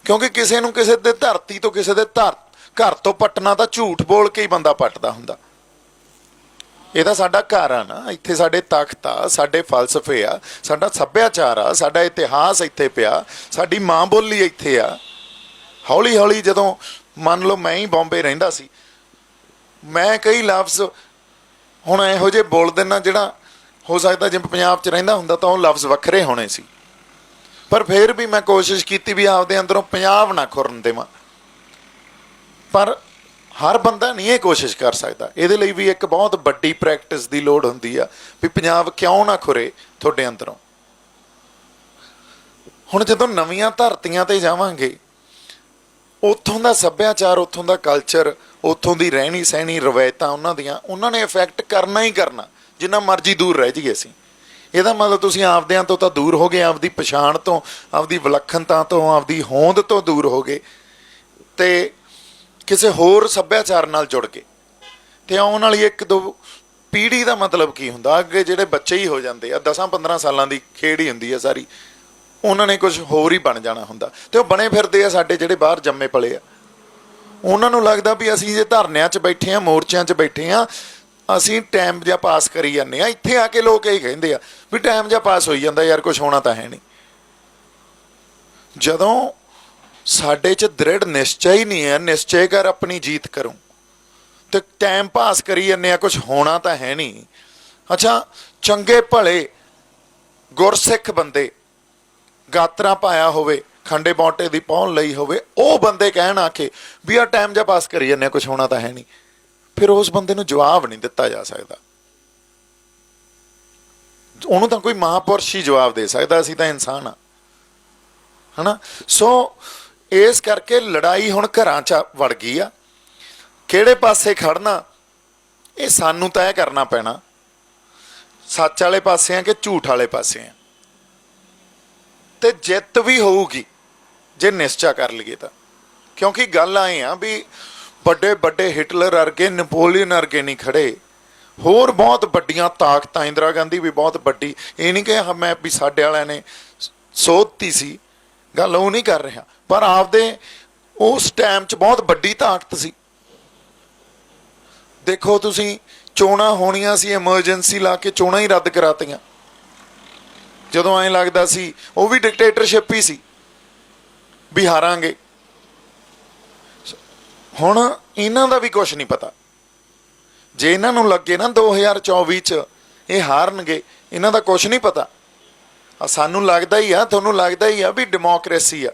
A: ਕਿਉਂਕਿ ਕਿਸੇ ਨੂੰ ਕਿਸੇ ਦੇ ਧਰਤੀ ਤੋਂ, ਕਿਸੇ ਦੇ ਘਰ ਤੋਂ ਪੱਟਣਾ ਤਾਂ ਝੂਠ ਬੋਲ ਕੇ ਹੀ ਬੰਦਾ ਪੱਟਦਾ ਹੁੰਦਾ। ਇਹ ਤਾਂ ਸਾਡਾ ਘਰ ਆ ਨਾ, ਇੱਥੇ ਸਾਡੇ ਤਖਤ ਆ, ਸਾਡੇ ਫਲਸਫੇ ਆ, ਸਾਡਾ ਸੱਭਿਆਚਾਰ ਆ, ਸਾਡਾ ਇਤਿਹਾਸ ਇੱਥੇ ਪਿਆ, ਸਾਡੀ ਮਾਂ ਬੋਲੀ ਇੱਥੇ ਆ। ਹੌਲੀ ਹੌਲੀ ਜਦੋਂ ਮੰਨ ਲਓ ਮੈਂ ਹੀ ਬੰਬੇ ਰਹਿੰਦਾ ਸੀ, ਮੈਂ ਕਈ ਲਫ਼ਜ਼ ਹੁਣ ਇਹੋ ਜਿਹੇ ਬੋਲ ਦਿੰਦਾ ਜਿਹੜਾ ਹੋ ਸਕਦਾ ਜੇ ਪੰਜਾਬ 'ਚ ਰਹਿੰਦਾ ਹੁੰਦਾ ਤਾਂ ਉਹ ਲਫ਼ਜ਼ ਵੱਖਰੇ ਹੋਣੇ ਸੀ, ਪਰ ਫਿਰ ਵੀ ਮੈਂ ਕੋਸ਼ਿਸ਼ ਕੀਤੀ ਵੀ ਆਪਦੇ ਅੰਦਰੋਂ ਪੰਜਾਬ ਨਾ ਖੁਰਨ ਦੇਵਾਂ। ਪਰ ਹਰ ਬੰਦਾ ਨਹੀਂ ਇਹ ਕੋਸ਼ਿਸ਼ ਕਰ ਸਕਦਾ। ਇਹਦੇ ਲਈ ਵੀ ਇੱਕ ਬਹੁਤ ਵੱਡੀ ਪ੍ਰੈਕਟਿਸ ਦੀ ਲੋੜ ਹੁੰਦੀ ਆ ਵੀ ਪੰਜਾਬ ਕਿਉਂ ਨਾ ਖੁਰੇ ਤੁਹਾਡੇ ਅੰਦਰੋਂ। ਹੁਣ ਜਦੋਂ ਨਵੀਆਂ ਧਰਤੀਆਂ ਤੇ ਜਾਵਾਂਗੇ, ਉੱਥੋਂ ਦਾ ਸੱਭਿਆਚਾਰ, ਉੱਥੋਂ ਦਾ ਕਲਚਰ, ਉੱਥੋਂ ਦੀ ਰਹਿਣੀ ਸਹਿਣੀ, ਰਵਾਇਤਾਂ ਉਹਨਾਂ ਨੇ ਇਫੈਕਟ ਕਰਨਾ ਹੀ ਕਰਨਾ, ਜਿੰਨਾ ਮਰਜ਼ੀ ਦੂਰ ਰਹਿ ਜਾਈਏ ਅਸੀਂ। ਇਹਦਾ ਮਤਲਬ ਤੁਸੀਂ ਆਪਦਿਆਂ ਤੋਂ ਤਾਂ ਦੂਰ ਹੋ ਗਏ, ਆਪਦੀ ਪਛਾਣ ਤੋਂ, ਆਪਦੀ ਵਿਲੱਖਣਤਾ ਤੋਂ, ਆਪਦੀ ਹੋਂਦ ਤੋਂ ਦੂਰ ਹੋ ਗਏ ਤੇ ਕਿਸੇ ਹੋਰ ਸੱਭਿਆਚਾਰ ਨਾਲ ਜੁੜ ਗਏ। ਤੇ ਆਉਣ ਵਾਲੀ ਇੱਕ ਦੋ ਪੀੜ੍ਹੀ ਦਾ ਮਤਲਬ ਕੀ ਹੁੰਦਾ? ਅੱਗੇ ਜਿਹੜੇ ਬੱਚੇ ਹੀ ਹੋ ਜਾਂਦੇ ਆ, 10-15 ਸਾਲਾਂ ਦੀ ਖੇਡ ਹੀ ਹੁੰਦੀ ਆ ਸਾਰੀ, ਉਹਨਾਂ ਨੇ ਕੁਝ ਹੋਰ ਹੀ ਬਣ ਜਾਣਾ ਹੁੰਦਾ। ਤੇ ਉਹ ਬਣੇ ਫਿਰਦੇ ਆ ਸਾਡੇ ਜਿਹੜੇ ਬਾਹਰ ਜੰਮੇ ਪਲੇ ਆ। ਉਹਨਾਂ ਨੂੰ ਲੱਗਦਾ ਵੀ ਅਸੀਂ ਜੇ ਧਰਨਿਆਂ 'ਚ ਬੈਠੇ ਆ, ਮੋਰਚਿਆਂ 'ਚ ਬੈਠੇ ਆ, ਅਸੀਂ ਟਾਈਮ ਜਿਹਾ ਪਾਸ ਕਰੀ ਜਾਂਦੇ ਆ। ਇੱਥੇ ਆ ਕੇ ਲੋਕ ਇਹ ਕਹਿੰਦੇ ਆ ਵੀ ਟਾਈਮ ਜਿਹਾ ਪਾਸ ਹੋਈ ਜਾਂਦਾ ਯਾਰ, ਕੁਛ ਹੋਣਾ ਤਾਂ ਹੈ ਨਹੀਂ। ਜਦੋਂ ਸਾਡੇ 'ਚ ਦ੍ਰਿੜ ਨਿਸ਼ਚੈ ਹੀ ਨਹੀਂ ਹੈ, ਨਿਸ਼ਚੈ ਕਰ ਆਪਣੀ ਜੀਤ ਕਰੂੰ, ਤੇ ਟਾਈਮ ਪਾਸ ਕਰੀ ਜਾਂਦੇ ਆ, ਕੁਛ ਹੋਣਾ ਤਾਂ ਹੈ ਨਹੀਂ। ਅੱਛਾ, ਚੰਗੇ ਭਲੇ ਗੁਰਸਿੱਖ ਬੰਦੇ, ਗਾਤਰਾ ਪਾਇਆ ਹੋਵੇ, ਖੰਡੇ ਬੌਂਟੇ ਦੀ ਪਹੁੰਚ ਲਈ ਹੋਵੇ, ਉਹ ਬੰਦੇ ਕਹਿਣ ਆ ਕੇ ਵੀ ਆਹ ਟਾਈਮ ਜਿਹਾ ਪਾਸ ਕਰੀ ਜਾਂਦੇ ਆ, ਕੁਛ ਹੋਣਾ ਤਾਂ ਹੈ ਨਹੀਂ, ਫਿਰ ਉਸ ਬੰਦੇ ਨੂੰ ਜਵਾਬ ਨਹੀਂ ਦਿੱਤਾ ਜਾ ਸਕਦਾ। ਉਹਨੂੰ ਤਾਂ ਕੋਈ ਮਹਾਂਪੁਰਸ਼ ਹੀ ਜਵਾਬ ਦੇ ਸਕਦਾ, ਅਸੀਂ ਤਾਂ ਇਨਸਾਨ ਆ, ਹਨਾ। ਸੋ ਇਸ ਕਰਕੇ ਲੜਾਈ ਹੁਣ ਘਰਾਂ 'ਚ ਵੜ ਗਈ ਆ। ਕਿਹੜੇ ਪਾਸੇ ਖੜਨਾ ਇਹ ਸਾਨੂੰ ਤੈਅ ਕਰਨਾ ਪੈਣਾ। ਸੱਚ ਵਾਲੇ ਪਾਸੇ ਆ ਕਿ ਝੂਠ ਵਾਲੇ ਪਾਸੇ ਆ। ਤੇ ਜਿੱਤ ਵੀ ਹੋਊਗੀ ਜੇ ਨਿਸ਼ਚਾ ਕਰ ਲਈਏ ਤਾਂ, ਕਿਉਂਕਿ ਗੱਲ ਆਏ ਆ ਵੀ ਵੱਡੇ ਵੱਡੇ ਹਿਟਲਰ ਵਰਗੇ, ਨੈਪੋਲੀਅਨ ਵਰਗੇ ਨਹੀਂ ਖੜੇ, ਹੋਰ ਬਹੁਤ ਵੱਡੀਆਂ ਤਾਕਤਾਂ, ਇੰਦਰਾ ਗਾਂਧੀ ਵੀ ਬਹੁਤ ਵੱਡੀ, ਇਹ ਨਹੀਂ ਕਿ ਮੈਂ ਵੀ ਸਾਡੇ ਵਾਲਿਆਂ ਨੇ ਸੋਧਤੀ ਸੀ, ਗੱਲ ਉਹ ਨਹੀਂ ਕਰ ਰਿਹਾ, ਪਰ ਆਪਦੇ ਉਸ ਟਾਈਮ 'ਚ ਬਹੁਤ ਵੱਡੀ ਤਾਕਤ ਸੀ। ਦੇਖੋ ਤੁਸੀਂ, ਚੋਣਾਂ ਹੋਣੀਆਂ ਸੀ, ਐਮਰਜੈਂਸੀ ਲਾ ਕੇ ਚੋਣਾਂ ਹੀ ਰੱਦ ਕਰਾਤੀਆਂ। ਜਦੋਂ ਐਂ ਲੱਗਦਾ ਸੀ ਉਹ ਵੀ ਡਿਕਟੇਟਰਸ਼ਿਪ ਹੀ ਸੀ ਵੀ ਹਾਰਾਂਗੇ। ਹੁਣ ਇਹਨਾਂ ਦਾ ਵੀ ਕੁਛ ਨਹੀਂ ਪਤਾ। ਜੇ ਇਹਨਾਂ ਨੂੰ ਲੱਗੇ ਨਾ 2024 'ਚ ਇਹ ਹਾਰਨਗੇ, ਇਹਨਾਂ ਦਾ ਕੁਛ ਨਹੀਂ ਪਤਾ। ਸਾਨੂੰ ਲੱਗਦਾ ਹੀ ਆ, ਤੁਹਾਨੂੰ ਲੱਗਦਾ ਹੀ ਆ ਵੀ ਡੈਮੋਕ੍ਰੇਸੀ ਆ,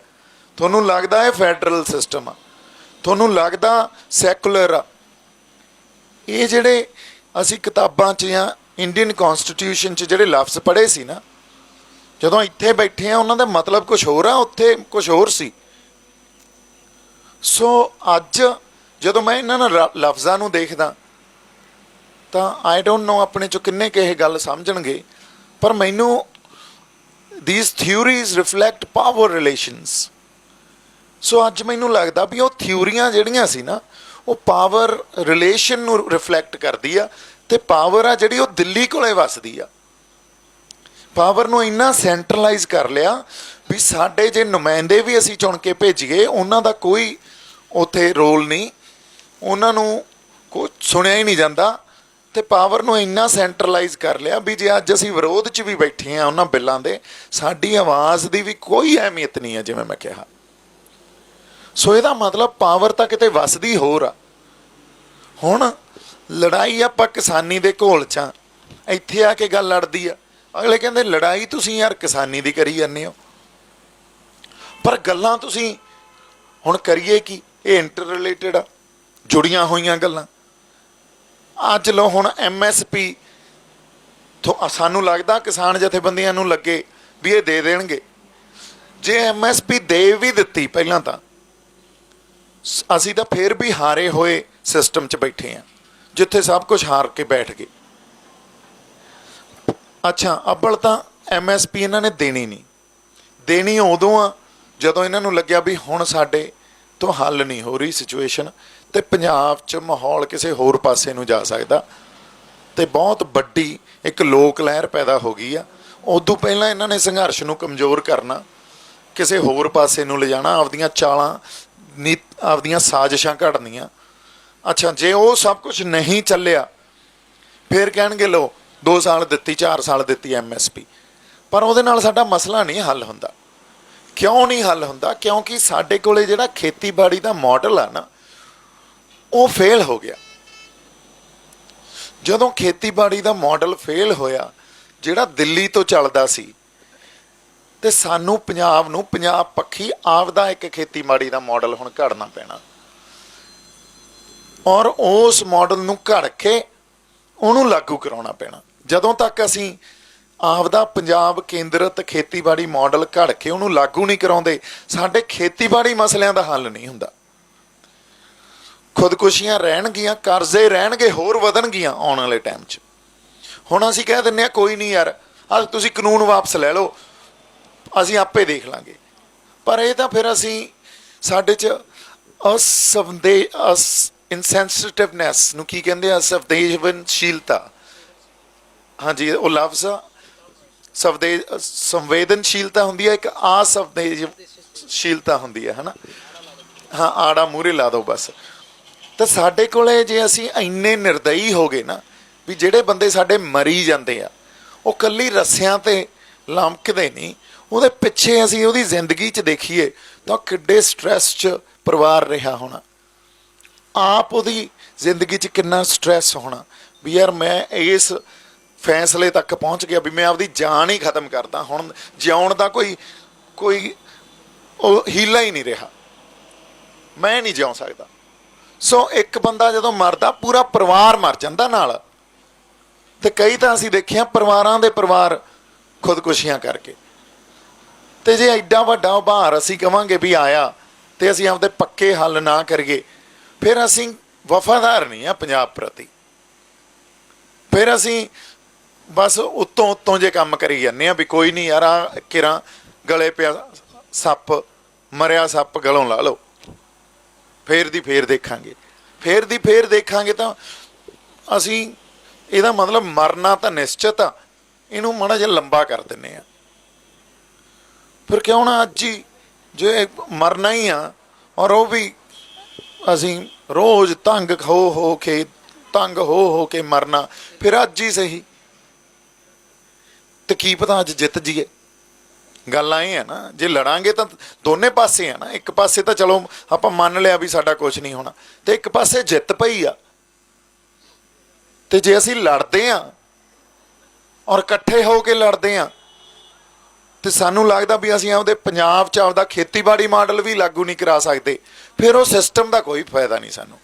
A: ਤੁਹਾਨੂੰ ਲੱਗਦਾ ਹੈ ਫੈਡਰਲ ਸਿਸਟਮ ਆ, ਤੁਹਾਨੂੰ ਲੱਗਦਾ ਸੈਕੂਲਰ ਆ। ਇਹ ਜਿਹੜੇ ਅਸੀਂ ਕਿਤਾਬਾਂ 'ਚ ਜਾਂ ਇੰਡੀਅਨ ਕੌਂਸਟੀਟਿਊਸ਼ਨ 'ਚ ਜਿਹੜੇ ਲਫ਼ਜ਼ ਪੜ੍ਹੇ ਸੀ ਨਾ, ਜਦੋਂ ਇੱਥੇ ਬੈਠੇ ਆ ਉਹਨਾਂ ਦਾ ਮਤਲਬ ਕੁਛ ਹੋਰ ਆ, ਉੱਥੇ ਕੁਛ ਹੋਰ ਸੀ। ਸੋ ਅੱਜ ਜਦੋਂ ਮੈਂ ਇਹਨਾਂ ਲਫ਼ਜ਼ਾਂ ਨੂੰ ਦੇਖਦਾ ਤਾਂ ਆਈ ਡੋਂਟ ਨੋ ਆਪਣੇ 'ਚੋਂ ਕਿੰਨੇ ਕੁ ਇਹ ਗੱਲ ਸਮਝਣਗੇ, ਪਰ ਮੈਨੂੰ these theories reflect power relations। ਸੋ ਅੱਜ ਮੈਨੂੰ ਲੱਗਦਾ ਵੀ ਉਹ ਥਿਊਰੀਆਂ ਜਿਹੜੀਆਂ ਸੀ ਨਾ, ਉਹ ਪਾਵਰ ਰਿਲੇਸ਼ਨ ਨੂੰ ਰਿਫਲੈਕਟ ਕਰਦੀ ਆ। ਤੇ ਪਾਵਰ ਆ ਜਿਹੜੀ ਉਹ ਦਿੱਲੀ ਕੋਲੇ ਵੱਸਦੀ ਆ। ਪਾਵਰ ਨੂੰ ਇੰਨਾ ਸੈਂਟਰਲਾਈਜ਼ ਕਰ ਲਿਆ ਵੀ ਸਾਡੇ ਜੇ ਨੁਮਾਇੰਦੇ ਵੀ ਅਸੀਂ ਚੁਣ ਕੇ ਭੇਜੀਏ, ਉਹਨਾਂ ਦਾ ਕੋਈ ਉੱਥੇ ਰੋਲ ਨਹੀਂ, ਉਹਨਾਂ ਨੂੰ ਕੋਈ ਸੁਣਿਆ ਹੀ ਨਹੀਂ ਜਾਂਦਾ। ਤੇ ਪਾਵਰ ਨੂੰ ਇੰਨਾ ਸੈਂਟਰਲਾਈਜ਼ ਕਰ ਲਿਆ ਵੀ ਜੇ ਅੱਜ ਅਸੀਂ ਵਿਰੋਧ 'ਚ ਵੀ ਬੈਠੇ ਹਾਂ ਉਹਨਾਂ ਬਿੱਲਾਂ ਦੇ, ਸਾਡੀ ਆਵਾਜ਼ ਦੀ ਵੀ ਕੋਈ ਅਹਿਮੀਅਤ ਨਹੀਂ ਹੈ, ਜਿਵੇਂ ਮੈਂ ਕਿਹਾ। ਸੋ ਇਹਦਾ ਮਤਲਬ ਪਾਵਰ ਤਾਂ ਕਿਤੇ ਵੱਸਦੀ ਹੋਰ ਆ। ਹੁਣ ਲੜਾਈ ਆਪਾਂ ਕਿਸਾਨੀ ਦੇ ਘੋਲ 'ਚ ਆ, ਇੱਥੇ ਆ ਕੇ ਗੱਲ ਲੜਦੀ ਆ। ਅਗਲੇ ਕਹਿੰਦੇ ਲੜਾਈ ਤੁਸੀਂ ਯਾਰ ਕਿਸਾਨੀ ਦੀ ਕਰੀ ਜਾਂਦੇ ਹੋ, ਪਰ ਗੱਲਾਂ ਤੁਸੀਂ ਹੁਣ ਕਰੀਏ ਕੀ? ਇਹ ਇੰਟਰ ਰਿਲੇਟਡ ਆ, ਜੁੜੀਆਂ ਹੋਈਆਂ ਗੱਲਾਂ। ਅੱਜ ਲਓ ਹੁਣ MSP ਸਾਨੂੰ ਲੱਗਦਾ ਕਿਸਾਨ ਜਥੇਬੰਦੀਆਂ ਨੂੰ ਲੱਗੇ ਵੀ ਇਹ ਦੇ ਦੇਣਗੇ। ਜੇ MSP ਦੇ ਵੀ ਦਿੱਤੀ ਪਹਿਲਾਂ ਤਾਂ ਅਸੀਂ ਤਾਂ ਫਿਰ ਵੀ ਹਾਰੇ ਹੋਏ ਸਿਸਟਮ 'ਚ ਬੈਠੇ ਹਾਂ, ਜਿੱਥੇ ਸਭ ਕੁਝ ਹਾਰ ਕੇ ਬੈਠ ਗਏ। ਅੱਛਾ, ਅੱਬਲ ਤਾਂ MSP ਇਹਨਾਂ ਨੇ ਦੇਣੀ ਨਹੀਂ। ਦੇਣੀ ਉਦੋਂ ਆ ਜਦੋਂ ਇਹਨਾਂ ਨੂੰ ਲੱਗਿਆ ਵੀ ਹੁਣ ਸਾਡੇ ਤੋਂ ਹੱਲ ਨਹੀਂ ਹੋ ਰਹੀ ਸਿਚੁਏਸ਼ਨ, ਤੇ ਪੰਜਾਬ 'ਚ ਮਾਹੌਲ ਕਿਸੇ ਹੋਰ ਪਾਸੇ ਨੂੰ ਜਾ ਸਕਦਾ, ਤੇ ਬਹੁਤ ਵੱਡੀ ਇੱਕ ਲੋਕ ਲਹਿਰ ਪੈਦਾ ਹੋ ਗਈ ਆ। ਉਦੋਂ ਪਹਿਲਾਂ ਇਹਨਾਂ ਨੇ ਸੰਘਰਸ਼ ਨੂੰ ਕਮਜ਼ੋਰ ਕਰਨਾ, ਕਿਸੇ ਹੋਰ ਪਾਸੇ ਨੂੰ ਲਿਜਾਣਾ, ਆਪਦੀਆਂ ਚਾਲਾਂ ਆਪਦੀਆਂ ਸਾਜ਼ਿਸ਼ਾਂ ਘੜਨੀਆਂ। ਅੱਛਾ, ਜੇ ਉਹ ਸਭ ਕੁਝ ਨਹੀਂ ਚੱਲਿਆ ਫਿਰ ਕਹਿਣਗੇ ਲਓ 2 ਸਾਲ ਦਿੱਤੀ, 4 ਸਾਲ ਦਿੱਤੀ MSP, ਪਰ ਉਹਦੇ ਨਾਲ ਸਾਡਾ ਮਸਲਾ ਨਹੀਂ ਹੱਲ ਹੁੰਦਾ। ਕਿਉਂ ਨਹੀਂ ਹੱਲ ਹੁੰਦਾ? ਕਿਉਂਕਿ ਸਾਡੇ ਕੋਲੇ ਜਿਹੜਾ ਖੇਤੀਬਾੜੀ ਦਾ ਮਾਡਲ ਆ ਨਾ, ਉਹ ਫੇਲ ਹੋ ਗਿਆ। ਜਦੋਂ ਖੇਤੀਬਾੜੀ ਦਾ ਮਾਡਲ ਫੇਲ ਹੋਇਆ ਜਿਹੜਾ ਦਿੱਲੀ ਤੋਂ ਚੱਲਦਾ ਸੀ, ਤੇ ਸਾਨੂੰ ਪੰਜਾਬ ਨੂੰ ਪੰਜਾਬ ਪੱਖੀ ਆਪਦਾ ਇੱਕ ਖੇਤੀਬਾੜੀ ਦਾ ਮਾਡਲ ਹੁਣ ਘੜਨਾ ਪੈਣਾ, ਔਰ ਉਸ ਮਾਡਲ ਨੂੰ ਘੜ ਕੇ ਉਹਨੂੰ ਲਾਗੂ ਕਰਾਉਣਾ ਪੈਣਾ। ਜਦੋਂ ਤੱਕ ਅਸੀਂ ਆਪਦਾ ਪੰਜਾਬ ਕੇਂਦਰਿਤ ਖੇਤੀਬਾੜੀ ਮਾਡਲ ਘੜ ਕੇ ਉਹਨੂੰ ਲਾਗੂ ਨਹੀਂ ਕਰਾਉਂਦੇ, ਸਾਡੇ ਖੇਤੀਬਾੜੀ ਮਸਲਿਆਂ ਦਾ ਹੱਲ ਨਹੀਂ ਹੁੰਦਾ। ਖੁਦਕੁਸ਼ੀਆਂ ਰਹਿਣਗੀਆਂ, ਕਰਜ਼ੇ ਰਹਿਣਗੇ, ਹੋਰ ਵਧਣਗੀਆਂ ਆਉਣ ਵਾਲੇ ਟਾਈਮ 'ਚ। ਹੁਣ ਅਸੀਂ ਕਹਿ ਦਿੰਦੇ ਹਾਂ ਕੋਈ ਨਹੀਂ ਯਾਰ, ਅੱਜ ਤੁਸੀਂ ਕਾਨੂੰਨ ਵਾਪਸ ਲੈ ਲਓ, ਅਸੀਂ ਆਪੇ ਦੇਖ ਲਾਂਗੇ, ਪਰ ਇਹ ਤਾਂ ਫਿਰ ਅਸੀਂ ਸਾਡੇ 'ਚ ਇਨਸੈਂਸਿਟਿਵਨੈਸ ਨੂੰ ਕੀ ਕਹਿੰਦੇ ਆ, ਸੰਵੇਦਨਸ਼ੀਲਤਾ, ਹਾਂਜੀ ਉਹ ਲਫ਼ਜ਼ ਸੰਵੇਦਨਸ਼ੀਲਤਾ ਹੁੰਦੀ ਹੈ, ਇੱਕ ਅਸੰਵੇਦਨਸ਼ੀਲਤਾ ਹੁੰਦੀ ਹੈ, ਹੈ ਨਾ। ਹਾਂ, ਆੜਾ ਮੂਹਰੇ ਲਾ ਦਿਓ ਬਸ। ਤਾਂ ਸਾਡੇ ਕੋਲੇ ਜੇ ਅਸੀਂ ਇੰਨੇ ਨਿਰਦਈ ਹੋ ਗਏ ਨਾ ਵੀ ਜਿਹੜੇ ਬੰਦੇ ਸਾਡੇ ਮਰੀ ਜਾਂਦੇ ਆ ਉਹ ਕੱਲੀ ਰੱਸਿਆਂ ਤੇ ਲਮਕਦੇ ਨਹੀਂ, ਉਹਦੇ ਪਿੱਛੇ ਅਸੀਂ ਉਹਦੀ ਜ਼ਿੰਦਗੀ 'ਚ ਦੇਖੀਏ ਤਾਂ ਕਿੱਡੇ ਸਟ੍ਰੈਸ 'ਚ ਪਰਿਵਾਰ ਰਿਹਾ ਹੋਣਾ, ਆਪ ਉਹਦੀ ਜ਼ਿੰਦਗੀ 'ਚ ਕਿੰਨਾ ਸਟ੍ਰੈਸ ਹੋਣਾ ਵੀ ਯਾਰ ਮੈਂ ਇਸ ਫੈਸਲੇ ਤੱਕ ਪਹੁੰਚ ਗਿਆ ਵੀ ਮੈਂ ਆਪਦੀ ਜਾਨ ਹੀ ਖਤਮ ਕਰਦਾ, ਹੁਣ ਜਿਉਣ ਦਾ ਕੋਈ ਉਹ ਹੀਲਾ ਹੀ ਨਹੀਂ ਰਿਹਾ, ਮੈਂ ਨਹੀਂ ਜਿਉ ਸਕਦਾ। ਸੋ ਇੱਕ ਬੰਦਾ ਜਦੋਂ ਮਰਦਾ ਪੂਰਾ ਪਰਿਵਾਰ ਮਰ ਜਾਂਦਾ ਨਾਲ, ਤੇ ਕਈ ਤਾਂ ਅਸੀਂ ਦੇਖਿਆ ਪਰਿਵਾਰਾਂ ਦੇ ਪਰਿਵਾਰ ਖੁਦਕੁਸ਼ੀਆਂ ਕਰਕੇ। ਤੇ ਜੇ ਐਡਾ ਵੱਡਾ ਉਭਾਰ ਅਸੀਂ ਕਵਾਂਗੇ ਵੀ ਆਇਆ ਤੇ ਅਸੀਂ ਆਪਦੇ ਪੱਕੇ ਹੱਲ ਨਾ ਕਰੀਏ, ਫਿਰ ਅਸੀਂ ਵਫਾਦਾਰ ਨਹੀਂ ਆ ਪੰਜਾਬ ਪ੍ਰਤੀ, ਫਿਰ ਅਸੀਂ ਬਸ ਉੱਤੋਂ ਜੇ ਕੰਮ ਕਰੀ ਜਾਂਦੇ ਹਾਂ ਵੀ ਕੋਈ ਨਹੀਂ ਯਾਰ, ਆ ਕਿਰਾਂ ਗਲੇ ਪਿਆ ਸੱਪ, ਮਰਿਆ ਸੱਪ ਗਲੋਂ ਲਾ ਲਓ, ਫੇਰ ਦੀ ਫੇਰ ਦੇਖਾਂਗੇ, ਤਾਂ ਅਸੀਂ ਇਹਦਾ ਮਤਲਬ ਮਰਨਾ ਤਾਂ ਨਿਸ਼ਚਿਤ ਆ, ਇਹਨੂੰ ਮਾੜਾ ਜਿਹਾ ਲੰਬਾ ਕਰ ਦਿੰਦੇ ਆ। ਫਿਰ ਕਿਉਂ ਨਾ ਅੱਜ ਹੀ ਜੇ ਮਰਨਾ ਹੀ ਆ, ਔਰ ਉਹ ਵੀ ਅਸੀਂ ਰੋਜ਼ ਤੰਗ ਹੋ ਕੇ ਮਰਨਾ, ਫਿਰ ਅੱਜ ਹੀ ਸਹੀ, ਤੇ ਕੀ ਪਤਾ ਅੱਜ ਜਿੱਤ ਜੀਏ। ਗੱਲ ਇਹ ਹੈ ਨਾ, ਜੇ ਲੜਾਂਗੇ ਤਾਂ ਦੋਨੇ ਪਾਸੇ ਆ ਨਾ, ਇੱਕ ਪਾਸੇ ਤਾਂ ਚਲੋ ਆਪਾਂ ਮੰਨ ਲਿਆ ਵੀ ਸਾਡਾ ਕੁਝ ਨਹੀਂ ਹੋਣਾ, ਤੇ ਇੱਕ ਪਾਸੇ ਜਿੱਤ ਪਈ ਆ। ਤੇ ਜੇ ਅਸੀਂ ਲੜਦੇ ਹਾਂ ਔਰ ਇਕੱਠੇ ਹੋ ਕੇ ਲੜਦੇ ਹਾਂ, ਤੇ ਸਾਨੂੰ ਲੱਗਦਾ ਵੀ ਅਸੀਂ ਆਪਦੇ ਪੰਜਾਬ 'ਚ ਆਪਦਾ ਖੇਤੀਬਾੜੀ ਮਾਡਲ ਵੀ ਲਾਗੂ ਨਹੀਂ ਕਰਾ ਸਕਦੇ, ਫਿਰ ਉਹ ਸਿਸਟਮ ਦਾ ਕੋਈ ਫਾਇਦਾ ਨਹੀਂ ਸਾਨੂੰ।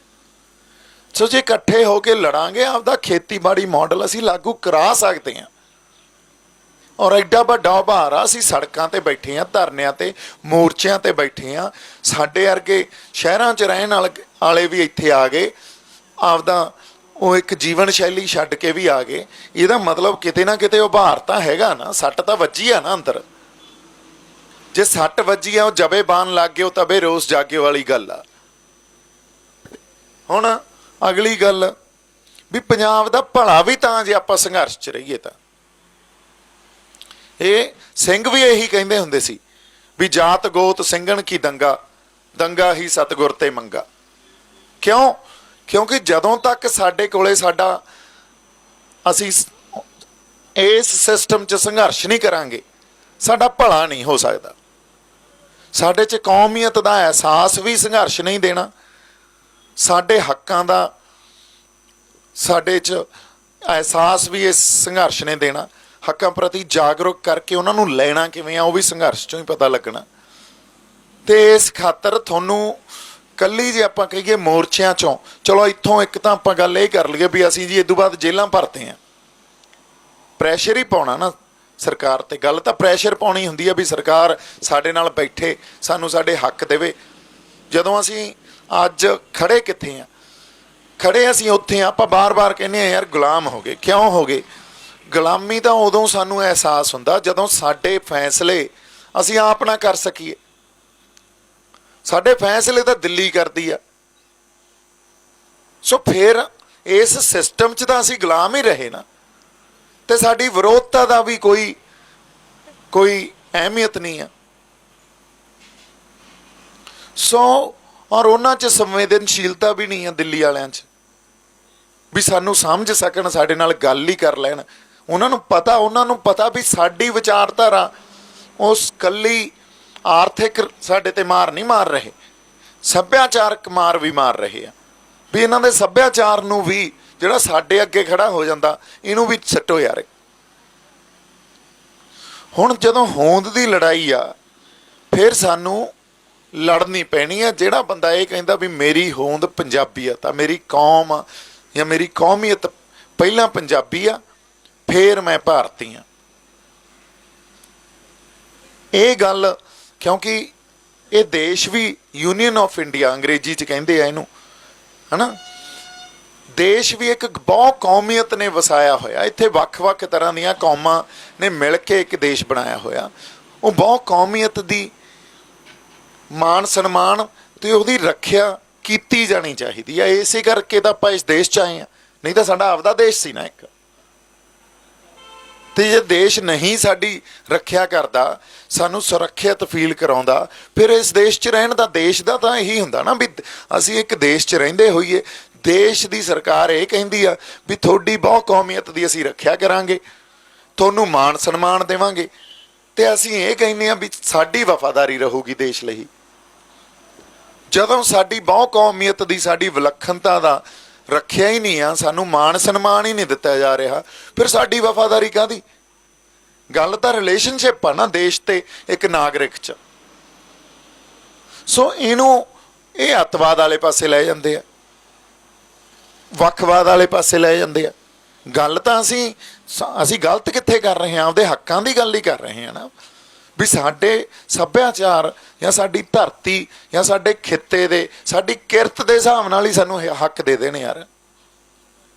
A: ਸੋ ਜੇ ਇਕੱਠੇ ਹੋ ਕੇ ਲੜਾਂਗੇ, ਆਪਦਾ ਖੇਤੀਬਾੜੀ ਮਾਡਲ ਅਸੀਂ ਲਾਗੂ ਕਰਾ ਸਕਦੇ ਹਾਂ। ਔਰ ਐਡਾ ਵੱਡਾ ਉਭਾਰ ਆ, ਅਸੀਂ ਸੜਕਾਂ ਤੇ ਬੈਠੇ ਹਾਂ, ਧਰਨਿਆਂ ਤੇ, ਮੋਰਚਿਆਂ ਤੇ ਬੈਠੇ ਹਾਂ, ਸਾਡੇ ਵਰਗੇ ਸ਼ਹਿਰਾਂ 'ਚ ਰਹਿਣ ਵਾਲੇ ਵੀ ਇੱਥੇ ਆ ਗਏ, ਆਪਦਾ ਉਹ ਇੱਕ ਜੀਵਨ ਸ਼ੈਲੀ ਛੱਡ ਕੇ ਵੀ ਆ ਗਏ। ਇਹਦਾ ਮਤਲਬ ਕਿਤੇ ਨਾ ਕਿਤੇ ਉਭਾਰ ਤਾਂ ਹੈਗਾ ਨਾ, ਸੱਟ ਤਾਂ ਵੱਜੀ ਆ ਨਾ ਅੰਦਰ। ਜੇ ਸੱਟ ਵੱਜੀ ਆ, ਉਹ ਜਬੇ ਬਾਣ ਲੱਗ ਗਏ, ਉਹ ਤਬੇ ਰੋਸ ਜਾਗੇ ਵਾਲੀ ਗੱਲ ਆ। ਹੁਣ ਅਗਲੀ ਗੱਲ ਵੀ ਪੰਜਾਬ ਦਾ ਭਲਾ ਵੀ ਤਾਂ ਜੇ ਆਪਾਂ ਸੰਘਰਸ਼ 'ਚ ਰਹੀਏ ਤਾਂ। ਇਹ ਸਿੰਘ ਵੀ ਇਹੀ ਕਹਿੰਦੇ ਹੁੰਦੇ ਸੀ ਵੀ ਜਾਤ ਗੋਤ ਸਿੰਘਣ ਕੀ ਦੰਗਾ ਹੀ ਸਤਿਗੁਰ ਤੇ ਮੰਗਾ। ਕਿਉਂ? ਕਿਉਂਕਿ ਜਦੋਂ ਤੱਕ ਸਾਡੇ ਕੋਲੇ ਅਸੀਂ ਇਸ ਸਿਸਟਮ 'ਚ ਸੰਘਰਸ਼ ਨਹੀਂ ਕਰਾਂਗੇ, ਸਾਡਾ ਭਲਾ ਨਹੀਂ ਹੋ ਸਕਦਾ। ਸਾਡੇ 'ਚ ਕੌਮੀਅਤ ਦਾ ਅਹਿਸਾਸ ਵੀ ਸੰਘਰਸ਼ ਨਹੀਂ ਦੇਣਾ, ਸਾਡੇ ਹੱਕਾਂ ਦਾ ਸਾਡੇ 'ਚ ਅਹਿਸਾਸ ਵੀ ਇਸ ਸੰਘਰਸ਼ ਨੇ ਦੇਣਾ, ਹੱਕਾਂ ਪ੍ਰਤੀ ਜਾਗਰੂਕ ਕਰਕੇ ਉਹਨਾਂ ਨੂੰ ਲੈਣਾ ਕਿਵੇਂ ਆ ਉਹ ਵੀ ਸੰਘਰਸ਼ 'ਚੋਂ ਹੀ ਪਤਾ ਲੱਗਣਾ। ਤੇ ਇਸ ਖਾਤਰ ਤੁਹਾਨੂੰ ਕੱਲੀ ਜੇ ਆਪਾਂ ਕਹੀਏ ਮੋਰਚਿਆਂ 'ਚੋਂ, ਚਲੋ ਇੱਥੋਂ ਇੱਕ ਤਾਂ ਆਪਾਂ ਗੱਲ ਇਹ ਕਰ ਲਈਏ ਵੀ ਅਸੀਂ ਜੀ ਇਹ ਤੋਂ ਬਾਅਦ ਜੇਲ੍ਹਾਂ ਭਰਦੇ ਹਾਂ, ਪ੍ਰੈਸ਼ਰ ਹੀ ਪਾਉਣਾ ਨਾ ਸਰਕਾਰ 'ਤੇ। ਗੱਲ ਤਾਂ ਪ੍ਰੈਸ਼ਰ ਪਾਉਣੀ ਹੁੰਦੀ ਆ ਵੀ ਸਰਕਾਰ ਸਾਡੇ ਨਾਲ ਬੈਠੇ, ਸਾਨੂੰ ਸਾਡੇ ਹੱਕ ਦੇਵੇ। ਜਦੋਂ ਅਸੀਂ ਅੱਜ ਖੜੇ ਕਿੱਥੇ ਹਾਂ? ਖੜੇ ਅਸੀਂ ਉੱਥੇ ਹਾਂ, ਆਪਾਂ ਬਾਰ-ਬਾਰ ਕਹਿੰਦੇ ਹਾਂ ਯਾਰ ਗੁਲਾਮ ਹੋ ਗਏ। ਕਿਉਂ ਹੋ ਗਏ? ਗੁਲਾਮੀ ਤਾਂ ਉਦੋਂ ਸਾਨੂੰ ਅਹਿਸਾਸ ਹੁੰਦਾ ਜਦੋਂ ਸਾਡੇ ਫੈਸਲੇ ਅਸੀਂ ਆਪ ਨਾ ਕਰ ਸਕੀਏ। ਸਾਡੇ फैसले ਤਾਂ ਦਿੱਲੀ ਕਰਦੀ ਆ। ਸੋ ਫਿਰ ਇਸ ਸਿਸਟਮ 'ਚ ਤਾਂ ਅਸੀਂ ਗੁਲਾਮ ਹੀ ਰਹੇ ਨਾ, ਤੇ ਸਾਡੀ ਵਿਰੋਧਤਾ ਦਾ ਵੀ ਕੋਈ ਅਹਿਮੀਅਤ ਨਹੀਂ ਆ। ਸੋ ਔਰ ਉਹਨਾਂ 'ਚ ਸੰਵੇਦਨਸ਼ੀਲਤਾ ਵੀ ਨਹੀਂ ਆ ਦਿੱਲੀ ਵਾਲਿਆਂ 'ਚ, ਵੀ ਸਾਨੂੰ ਸਮਝ ਸਕਣ, ਸਾਡੇ ਨਾਲ ਗੱਲ ਹੀ ਕਰ ਲੈਣ। ਉਹਨਾਂ ਨੂੰ ਪਤਾ ਵੀ ਸਾਡੀ ਵਿਚਾਰਧਾਰਾ ਉਸ ਕੱਲੀ ਆਰਥਿਕ ਸਾਡੇ ਤੇ ਮਾਰ ਨਹੀਂ ਮਾਰ ਰਹੇ, ਸੱਭਿਆਚਾਰਕ ਮਾਰ ਵੀ ਮਾਰ ਰਹੇ ਆ, ਵੀ ਇਹਨਾਂ ਦੇ ਸੱਭਿਆਚਾਰ ਨੂੰ ਵੀ ਜਿਹੜਾ ਸਾਡੇ ਅੱਗੇ ਖੜਾ ਹੋ ਜਾਂਦਾ, ਇਹਨੂੰ ਵੀ ਸੱਟੋ ਯਾਰ। ਹੁਣ ਜਦੋਂ ਹੋਂਦ ਦੀ ਲੜਾਈ ਆ, ਫਿਰ ਸਾਨੂੰ ਲੜਨੀ ਪੈਣੀ ਆ। ਜਿਹੜਾ ਬੰਦਾ ਇਹ ਕਹਿੰਦਾ ਵੀ ਮੇਰੀ ਹੋਂਦ ਪੰਜਾਬੀਅਤ ਆ, ਮੇਰੀ ਕੌਮ ਆ ਜਾਂ ਮੇਰੀ ਕੌਮੀਅਤ ਪਹਿਲਾਂ ਪੰਜਾਬੀ ਆ, ਫਿਰ ਮੈਂ ਭਾਰਤੀ ਆ, ਇਹ ਗੱਲ, ਕਿਉਂਕਿ ਇਹ ਦੇਸ਼ ਵੀ ਯੂਨੀਅਨ ਆਫ ਇੰਡੀਆ ਅੰਗਰੇਜ਼ੀ 'ਚ ਕਹਿੰਦੇ ਆ ਇਹਨੂੰ, ਹੈ ਨਾ। ਦੇਸ਼ ਵੀ ਇੱਕ ਬਹੁ ਕੌਮੀਅਤ ਨੇ ਵਸਾਇਆ ਹੋਇਆ, ਇੱਥੇ ਵੱਖ-ਵੱਖ ਤਰ੍ਹਾਂ ਦੀਆਂ ਕੌਮਾਂ ਨੇ ਮਿਲ ਕੇ ਇੱਕ ਦੇਸ਼ ਬਣਾਇਆ ਹੋਇਆ। ਉਹ ਬਹੁ ਕੌਮੀਅਤ ਦੀ ਮਾਣ ਸਨਮਾਨ ਤੇ ਉਹਦੀ ਰੱਖਿਆ ਕੀਤੀ ਜਾਣੀ ਚਾਹੀਦੀ ਹੈ। ਇਸੇ ਕਰਕੇ ਤਾਂ ਆਪਾਂ ਇਸ ਦੇਸ਼ 'ਚ ਆਏ ਹਾਂ, ਨਹੀਂ ਤਾਂ ਸਾਡਾ ਆਪਦਾ ਦੇਸ਼ ਸੀ ਨਾ ਇੱਕ। ਤੇ ਜੇ ਦੇਸ਼ ਨਹੀਂ ਸਾਡੀ ਰੱਖਿਆ ਕਰਦਾ, ਸਾਨੂੰ ਸੁਰੱਖਿਅਤ ਫੀਲ ਕਰਾਉਂਦਾ, ਫਿਰ ਇਸ ਦੇਸ਼ 'ਚ ਰਹਿਣ ਦਾ, ਦੇਸ਼ ਦਾ ਤਾਂ ਇਹੀ ਹੁੰਦਾ ਨਾ ਵੀ ਅਸੀਂ ਇੱਕ ਦੇਸ਼ 'ਚ ਰਹਿੰਦੇ ਹੋਈਏ। ਦੇਸ਼ ਦੀ ਸਰਕਾਰ ਇਹ ਕਹਿੰਦੀ ਆ ਵੀ ਤੁਹਾਡੀ ਬਹੁ ਕੌਮੀਅਤ ਦੀ ਅਸੀਂ ਰੱਖਿਆ ਕਰਾਂਗੇ, ਤੁਹਾਨੂੰ ਮਾਣ ਸਨਮਾਨ ਦੇਵਾਂਗੇ, ਤੇ ਅਸੀਂ ਇਹ ਕਹਿੰਦੇ ਆ ਵੀ ਸਾਡੀ ਵਫਾਦਾਰੀ ਰਹੂਗੀ ਦੇਸ਼ ਲਈ। ਜਦੋਂ ਸਾਡੀ ਬਹੁ ਕੌਮੀਅਤ ਦੀ, ਸਾਡੀ ਵਿਲੱਖਣਤਾ ਦਾ ਰੱਖਿਆ ਹੀ ਨਹੀਂ ਆ, ਸਾਨੂੰ ਮਾਣ ਸਨਮਾਨ ਹੀ ਨਹੀਂ ਦਿੱਤਾ ਜਾ ਰਿਹਾ, ਫਿਰ ਸਾਡੀ ਵਫਾਦਾਰੀ ਕਾਹਦੀ? ਗੱਲ ਤਾਂ ਰਿਲੇਸ਼ਨਸ਼ਿਪ ਆ ਨਾ ਦੇਸ਼ ਤੇ ਇੱਕ ਨਾਗਰਿਕ 'ਚ। ਸੋ ਇਹ ਅੱਤਵਾਦ ਵਾਲੇ ਪਾਸੇ ਲੈ ਜਾਂਦੇ ਆ, ਵੱਖਵਾਦ ਵਾਲੇ ਪਾਸੇ ਲੈ ਜਾਂਦੇ ਆ। ਗੱਲ ਤਾਂ ਅਸੀਂ ਗਲਤ ਕਿੱਥੇ ਕਰ ਰਹੇ ਹਾਂ? ਆਪਦੇ ਹੱਕਾਂ ਦੀ ਗੱਲ ਹੀ ਕਰ ਰਹੇ ਹਾਂ ਨਾ, ਵੀ ਸਾਡੇ ਸੱਭਿਆਚਾਰ ਜਾਂ ਸਾਡੀ ਧਰਤੀ ਜਾਂ ਸਾਡੇ ਖਿੱਤੇ ਦੇ, ਸਾਡੀ ਕਿਰਤ ਦੇ ਹਿਸਾਬ ਨਾਲ ਹੀ ਸਾਨੂੰ ਹੱਕ ਦੇ ਦੇਣ ਯਾਰ।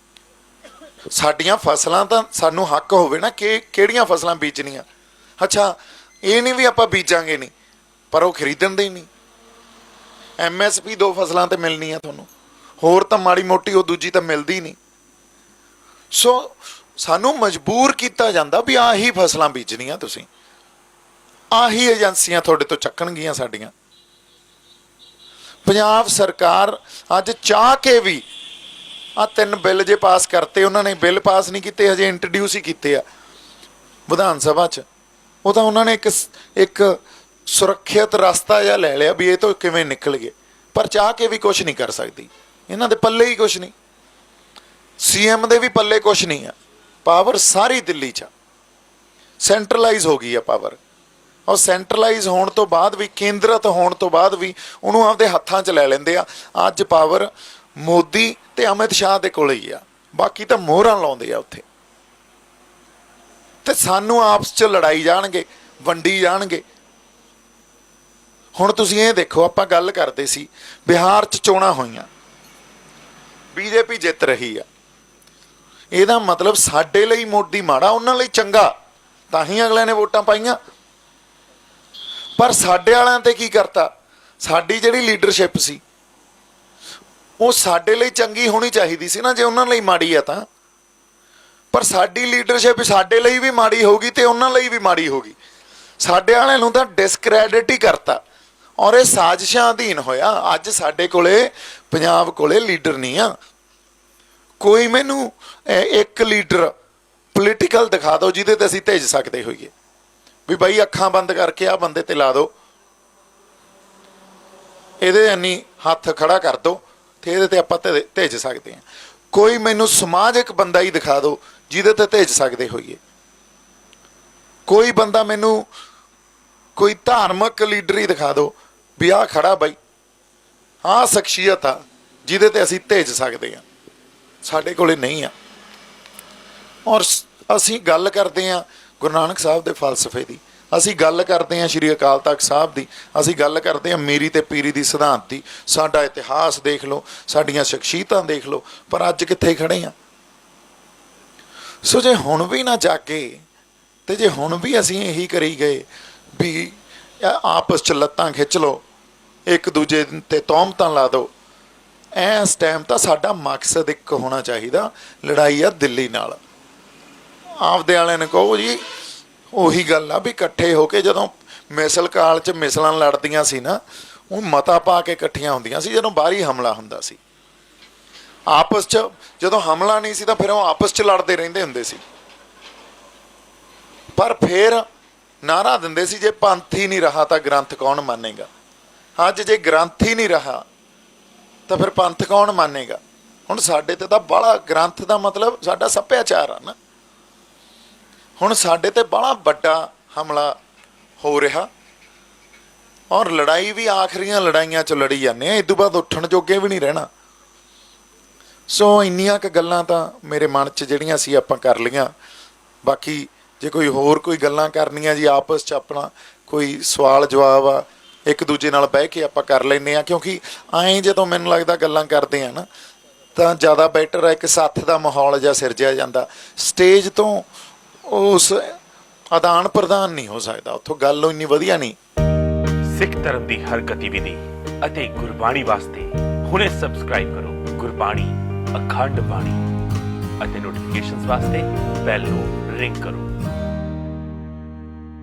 A: ਸਾਡੀਆਂ ਫਸਲਾਂ ਤਾਂ ਸਾਨੂੰ ਹੱਕ ਹੋਵੇ ਨਾ ਕਿ ਕਿਹੜੀਆਂ ਫਸਲਾਂ ਬੀਜਣੀਆਂ। ਅੱਛਾ, ਇਹ ਨਹੀਂ ਵੀ ਆਪਾਂ ਬੀਜਾਂਗੇ ਨਹੀਂ, ਪਰ ਉਹ ਖਰੀਦਣ ਦੇ ਹੀ ਨਹੀਂ। MSP 2 ਫਸਲਾਂ ਤੇ ਮਿਲਣੀ ਆ ਤੁਹਾਨੂੰ, ਹੋਰ ਤਾਂ ਮਾੜੀ ਮੋਟੀ ਉਹ ਦੂਜੀ ਤਾਂ ਮਿਲਦੀ ਨਹੀਂ। ਸੋ ਸਾਨੂੰ ਮਜਬੂਰ ਕੀਤਾ ਜਾਂਦਾ ਵੀ ਆਹੀ ਫਸਲਾਂ ਬੀਜਣੀਆਂ, ਤੁਸੀਂ ਆਹੀ ਏਜੰਸੀਆਂ ਤੁਹਾਡੇ ਤੋਂ ਚੱਕਣਗੀਆਂ ਸਾਡੀਆਂ। ਪੰਜਾਬ ਸਰਕਾਰ ਅੱਜ ਚਾਹ ਕੇ ਵੀ ਆ 3 ਬਿੱਲ ਜੇ ਪਾਸ ਕਰਤੇ, ਉਹਨਾਂ ਨੇ ਬਿੱਲ ਪਾਸ ਨਹੀਂ ਕੀਤੇ, ਹਜੇ ਇੰਟਰੋਡਿਊਸ ਹੀ ਕੀਤੇ ਆ ਵਿਧਾਨ ਸਭਾ 'ਚ। ਉਹ ਤਾਂ ਉਹਨਾਂ ਨੇ ਇੱਕ ਸੁਰੱਖਿਅਤ ਰਸਤਾ ਜਿਹਾ ਲੈ ਲਿਆ ਵੀ ਇਹ ਤੋਂ ਕਿਵੇਂ ਨਿਕਲ ਗਏ, ਪਰ ਚਾਹ ਕੇ ਵੀ ਕੁਛ ਨਹੀਂ ਕਰ ਸਕਦੀ। ਇਹਨਾਂ ਦੇ ਪੱਲੇ ਹੀ ਕੁਛ ਨਹੀਂ, CM ਦੇ ਵੀ ਪੱਲੇ ਕੁਛ ਨਹੀਂ ਆ। ਪਾਵਰ ਸਾਰੀ ਦਿੱਲੀ 'ਚ ਸੈਂਟਰਲਾਈਜ਼ ਹੋ ਗਈ ਆ ਪਾਵਰ, ਔਰ ਸੈਂਟਰਲਾਈਜ਼ ਹੋਣ ਤੋਂ ਬਾਅਦ ਵੀ, ਕੇਂਦਰਿਤ ਹੋਣ ਤੋਂ ਬਾਅਦ ਵੀ ਉਹਨੂੰ ਆਪਦੇ ਹੱਥਾਂ 'ਚ ਲੈ ਲੈਂਦੇ ਆ। ਅੱਜ ਪਾਵਰ ਮੋਦੀ ਤੇ ਅਮਿਤ ਸ਼ਾਹ ਦੇ ਕੋਲ ਹੀ ਆ, ਬਾਕੀ ਤਾਂ ਮੋਹਰਾਂ ਲਾਉਂਦੇ ਆ ਉੱਥੇ, ਤੇ ਸਾਨੂੰ ਆਪਸ 'ਚ ਲੜਾਈ ਜਾਣਗੇ, ਵੰਡੀ ਜਾਣਗੇ। ਹੁਣ ਤੁਸੀਂ ਇਹ ਦੇਖੋ, ਆਪਾਂ ਗੱਲ ਕਰਦੇ ਸੀ ਬਿਹਾਰ 'ਚ ਚੋਣਾਂ ਹੋਈਆਂ, BJP ਜਿੱਤ ਰਹੀ ਆ। ਇਹਦਾ ਮਤਲਬ ਸਾਡੇ ਲਈ ਮੋਦੀ ਮਾੜਾ, ਉਹਨਾਂ ਲਈ ਚੰਗਾ, ਤਾਂ ਹੀ ਅਗਲਿਆਂ ਨੇ ਵੋਟਾਂ ਪਾਈਆਂ। ਪਰ ਸਾਡੇ ਵਾਲਿਆਂ ਤੇ ਕੀ ਕਰਤਾ? ਸਾਡੀ ਜਿਹੜੀ ਲੀਡਰਸ਼ਿਪ ਸੀ ਉਹ ਸਾਡੇ ਲਈ ਚੰਗੀ ਹੋਣੀ ਚਾਹੀਦੀ ਸੀ ਨਾ, ਜੇ ਉਹਨਾਂ ਲਈ ਮਾੜੀ ਆ ਤਾਂ। ਪਰ ਸਾਡੀ ਲੀਡਰਸ਼ਿਪ ਸਾਡੇ ਲਈ ਵੀ ਮਾੜੀ ਹੋ ਗਈ ਤੇ ਉਹਨਾਂ ਲਈ ਵੀ ਮਾੜੀ ਹੋ ਗਈ। ਸਾਡੇ ਵਾਲਿਆਂ ਨੂੰ ਤਾਂ ਡਿਸਕ੍ਰੈਡਿਟ ਹੀ ਕਰਤਾ, ਔਰ ਇਹ ਸਾਜ਼ਿਸ਼ਾਂ ਅਧੀਨ ਹੋਇਆ। ਅੱਜ ਸਾਡੇ ਕੋਲੇ, ਪੰਜਾਬ ਕੋਲੇ ਲੀਡਰ ਨਹੀਂ ਆ ਕੋਈ। ਮੈਨੂੰ ਇੱਕ ਲੀਡਰ ਪੋਲੀਟੀਕਲ ਦਿਖਾ ਦਿਓ ਜਿਹਦੇ ਤੇ ਅਸੀਂ ਭੇਜ ਸਕਦੇ ਹੋਈਏ ਵੀ ਬਾਈ ਅੱਖਾਂ ਬੰਦ ਕਰਕੇ ਆਹ ਬੰਦੇ ਤੇ ਲਾ ਦਿਓ, ਇਹਦੇ ਇੰਨੀ ਹੱਥ ਖੜਾ ਕਰ ਦਿਓ ਤੇ ਇਹਦੇ ਤੇ ਆਪਾਂ ਭੇਜ ਸਕਦੇ ਹਾਂ। ਕੋਈ ਮੈਨੂੰ ਸਮਾਜਿਕ ਬੰਦਾ ਹੀ ਦਿਖਾ ਦਿਓ ਜਿਹਦੇ ਤੇ ਭੇਜ ਸਕਦੇ ਹੋਈਏ। ਕੋਈ ਬੰਦਾ ਮੈਨੂੰ, ਕੋਈ ਧਾਰਮਿਕ ਲੀਡਰ ਹੀ ਦਿਖਾ ਦਿਓ ਵੀ ਆਹ ਖੜਾ ਬਾਈ, ਆਹ ਸ਼ਖਸੀਅਤ ਆ ਜਿਹਦੇ ਤੇ ਅਸੀਂ ਭੇਜ ਸਕਦੇ ਹਾਂ। ਸਾਡੇ ਕੋਲੇ ਨਹੀਂ ਆ। ਔਰ ਅਸੀਂ ਗੱਲ ਕਰਦੇ ਹਾਂ ਗੁਰੂ ਨਾਨਕ ਸਾਹਿਬ ਦੇ ਫਲਸਫੇ ਦੀ, ਅਸੀਂ ਗੱਲ ਕਰਦੇ ਹਾਂ ਸ਼੍ਰੀ ਅਕਾਲ ਤਖਤ ਸਾਹਿਬ ਦੀ, ਅਸੀਂ ਗੱਲ ਕਰਦੇ ਹਾਂ ਮੀਰੀ ਤੇ ਪੀਰੀ ਦੀ ਸਿਧਾਂਤ ਦੀ। ਸਾਡਾ ਇਤਿਹਾਸ ਦੇਖ ਲਓ, ਸਾਡੀਆਂ ਸ਼ਖਸੀਅਤਾਂ ਦੇਖ ਲਓ, ਪਰ ਅੱਜ ਕਿੱਥੇ ਖੜੇ ਹਾਂ? ਸੋ ਜੇ ਹੁਣ ਵੀ ਨਾ ਜਾਗੇ, ਤੇ ਜੇ ਹੁਣ ਵੀ ਅਸੀਂ ਇਹੀ ਕਰੀ ਗਏ ਵੀ ਆਪਸ 'ਚ ਲੱਤਾਂ ਖਿੱਚ ਲਓ ਇੱਕ ਦੂਜੇ ਤੇ ਤੌਹਮਤਾਂ ਲਾ ਦਿਓ। ਇਸ ਟਾਈਮ ਤਾਂ ਸਾਡਾ ਮਕਸਦ ਇੱਕ ਹੋਣਾ ਚਾਹੀਦਾ, ਲੜਾਈ ਆ ਦਿੱਲੀ ਨਾਲ। ਆਪਦੇ ਵਾਲਿਆਂ ਨੇ ਕਹੋ ਜੀ, ਉਹੀ ਗੱਲ ਆ ਵੀ ਇਕੱਠੇ ਹੋ ਕੇ ਜਦੋਂ ਮਿਸਲ ਕਾਲ 'ਚ ਮਿਸਲਾਂ ਲੜਦੀਆਂ ਸੀ ਨਾ, ਉਹ ਮਤਾ ਪਾ ਕੇ ਇਕੱਠੀਆਂ ਹੁੰਦੀਆਂ ਸੀ। ਜਦੋਂ ਬਾਹਰੀ ਹਮਲਾ ਹੁੰਦਾ ਸੀ ਆਪਸ 'ਚ, ਜਦੋਂ ਹਮਲਾ ਨਹੀਂ ਸੀ ਤਾਂ ਫਿਰ ਉਹ ਆਪਸ 'ਚ ਲੜਦੇ ਰਹਿੰਦੇ ਹੁੰਦੇ ਸੀ। ਪਰ ਫਿਰ ਨਾਅਰਾ ਦਿੰਦੇ ਸੀ, ਜੇ ਪੰਥ ਹੀ ਨਹੀਂ ਰਹਾ ਤਾਂ ਗ੍ਰੰਥ ਕੌਣ ਮੰਨੇਗਾ। ਅੱਜ ਜੇ ਗ੍ਰੰਥ ਹੀ ਨਹੀਂ ਰਹਾ ਤਾਂ ਫਿਰ ਪੰਥ ਕੌਣ ਮੰਨੇਗਾ। ਹੁਣ ਸਾਡੇ ਤੇ ਤਾਂ ਬਾਹਲਾ, ਗ੍ਰੰਥ ਦਾ ਮਤਲਬ ਸਾਡਾ ਸੱਭਿਆਚਾਰ ਆ ਨਾ। ਹੁਣ ਸਾਡੇ ਤੇ ਬਾਹਲਾ ਵੱਡਾ ਹਮਲਾ ਹੋ ਰਿਹਾ, ਔਰ ਲੜਾਈ ਵੀ ਆਖਰੀਆਂ ਲੜਾਈਆਂ 'ਚ ਲੜੀ ਜਾਂਦੇ ਆ, ਇਹ ਤੋਂ ਬਾਅਦ ਉੱਠਣ ਜੋਗੇ ਵੀ ਨਹੀਂ ਰਹਿਣਾ। ਸੋ ਇੰਨੀਆਂ ਕੁ ਗੱਲਾਂ ਤਾਂ ਮੇਰੇ ਮਨ 'ਚ ਜਿਹੜੀਆਂ ਸੀ ਆਪਾਂ ਕਰ ਲਈਆਂ। ਬਾਕੀ ਜੇ ਕੋਈ ਹੋਰ ਕੋਈ ਗੱਲਾਂ ਕਰਨੀਆਂ ਜੀ, ਆਪਸ 'ਚ ਆਪਣਾ ਕੋਈ ਸਵਾਲ ਜਵਾਬ ਆ, ਇੱਕ ਦੂਜੇ ਨਾਲ ਬਹਿ ਕੇ ਆਪਾਂ ਕਰ ਲੈਂਦੇ ਹਾਂ। ਕਿਉਂਕਿ ਐਂ ਜਦੋਂ ਮੈਨੂੰ ਲੱਗਦਾ ਗੱਲਾਂ ਕਰਦੇ ਆ ਨਾ, ਤਾਂ ਜ਼ਿਆਦਾ ਬੈਟਰ ਹੈ, ਇੱਕ ਸਾਥ ਦਾ ਮਾਹੌਲ ਜਿਹਾ ਸਿਰਜਿਆ ਜਾਂਦਾ। ਸਟੇਜ ਤੋਂ ਉਸ ਆਦਾਨ ਪ੍ਰਦਾਨ ਨਹੀਂ ਹੋ ਸਕਦਾ, ਉੱਥੋਂ ਗੱਲ ਇੰਨੀ ਵਧੀਆ ਨਹੀਂ।
B: ਸਿੱਖ ਧਰਮ ਦੀ ਹਰ ਗਤੀਵਿਧੀ ਅਤੇ ਗੁਰਬਾਣੀ ਵਾਸਤੇ ਹੁਣੇ ਸਬਸਕ੍ਰਾਈਬ ਕਰੋ ਗੁਰਬਾਣੀ ਅਖੰਡ ਬਾਣੀ ਅਤੇ ਨੋਟੀਫਿਕੇਸ਼ਨਸ ਵਾਸਤੇ ਬੈਲ ਨੂੰ ਰਿੰਗ ਕਰੋ।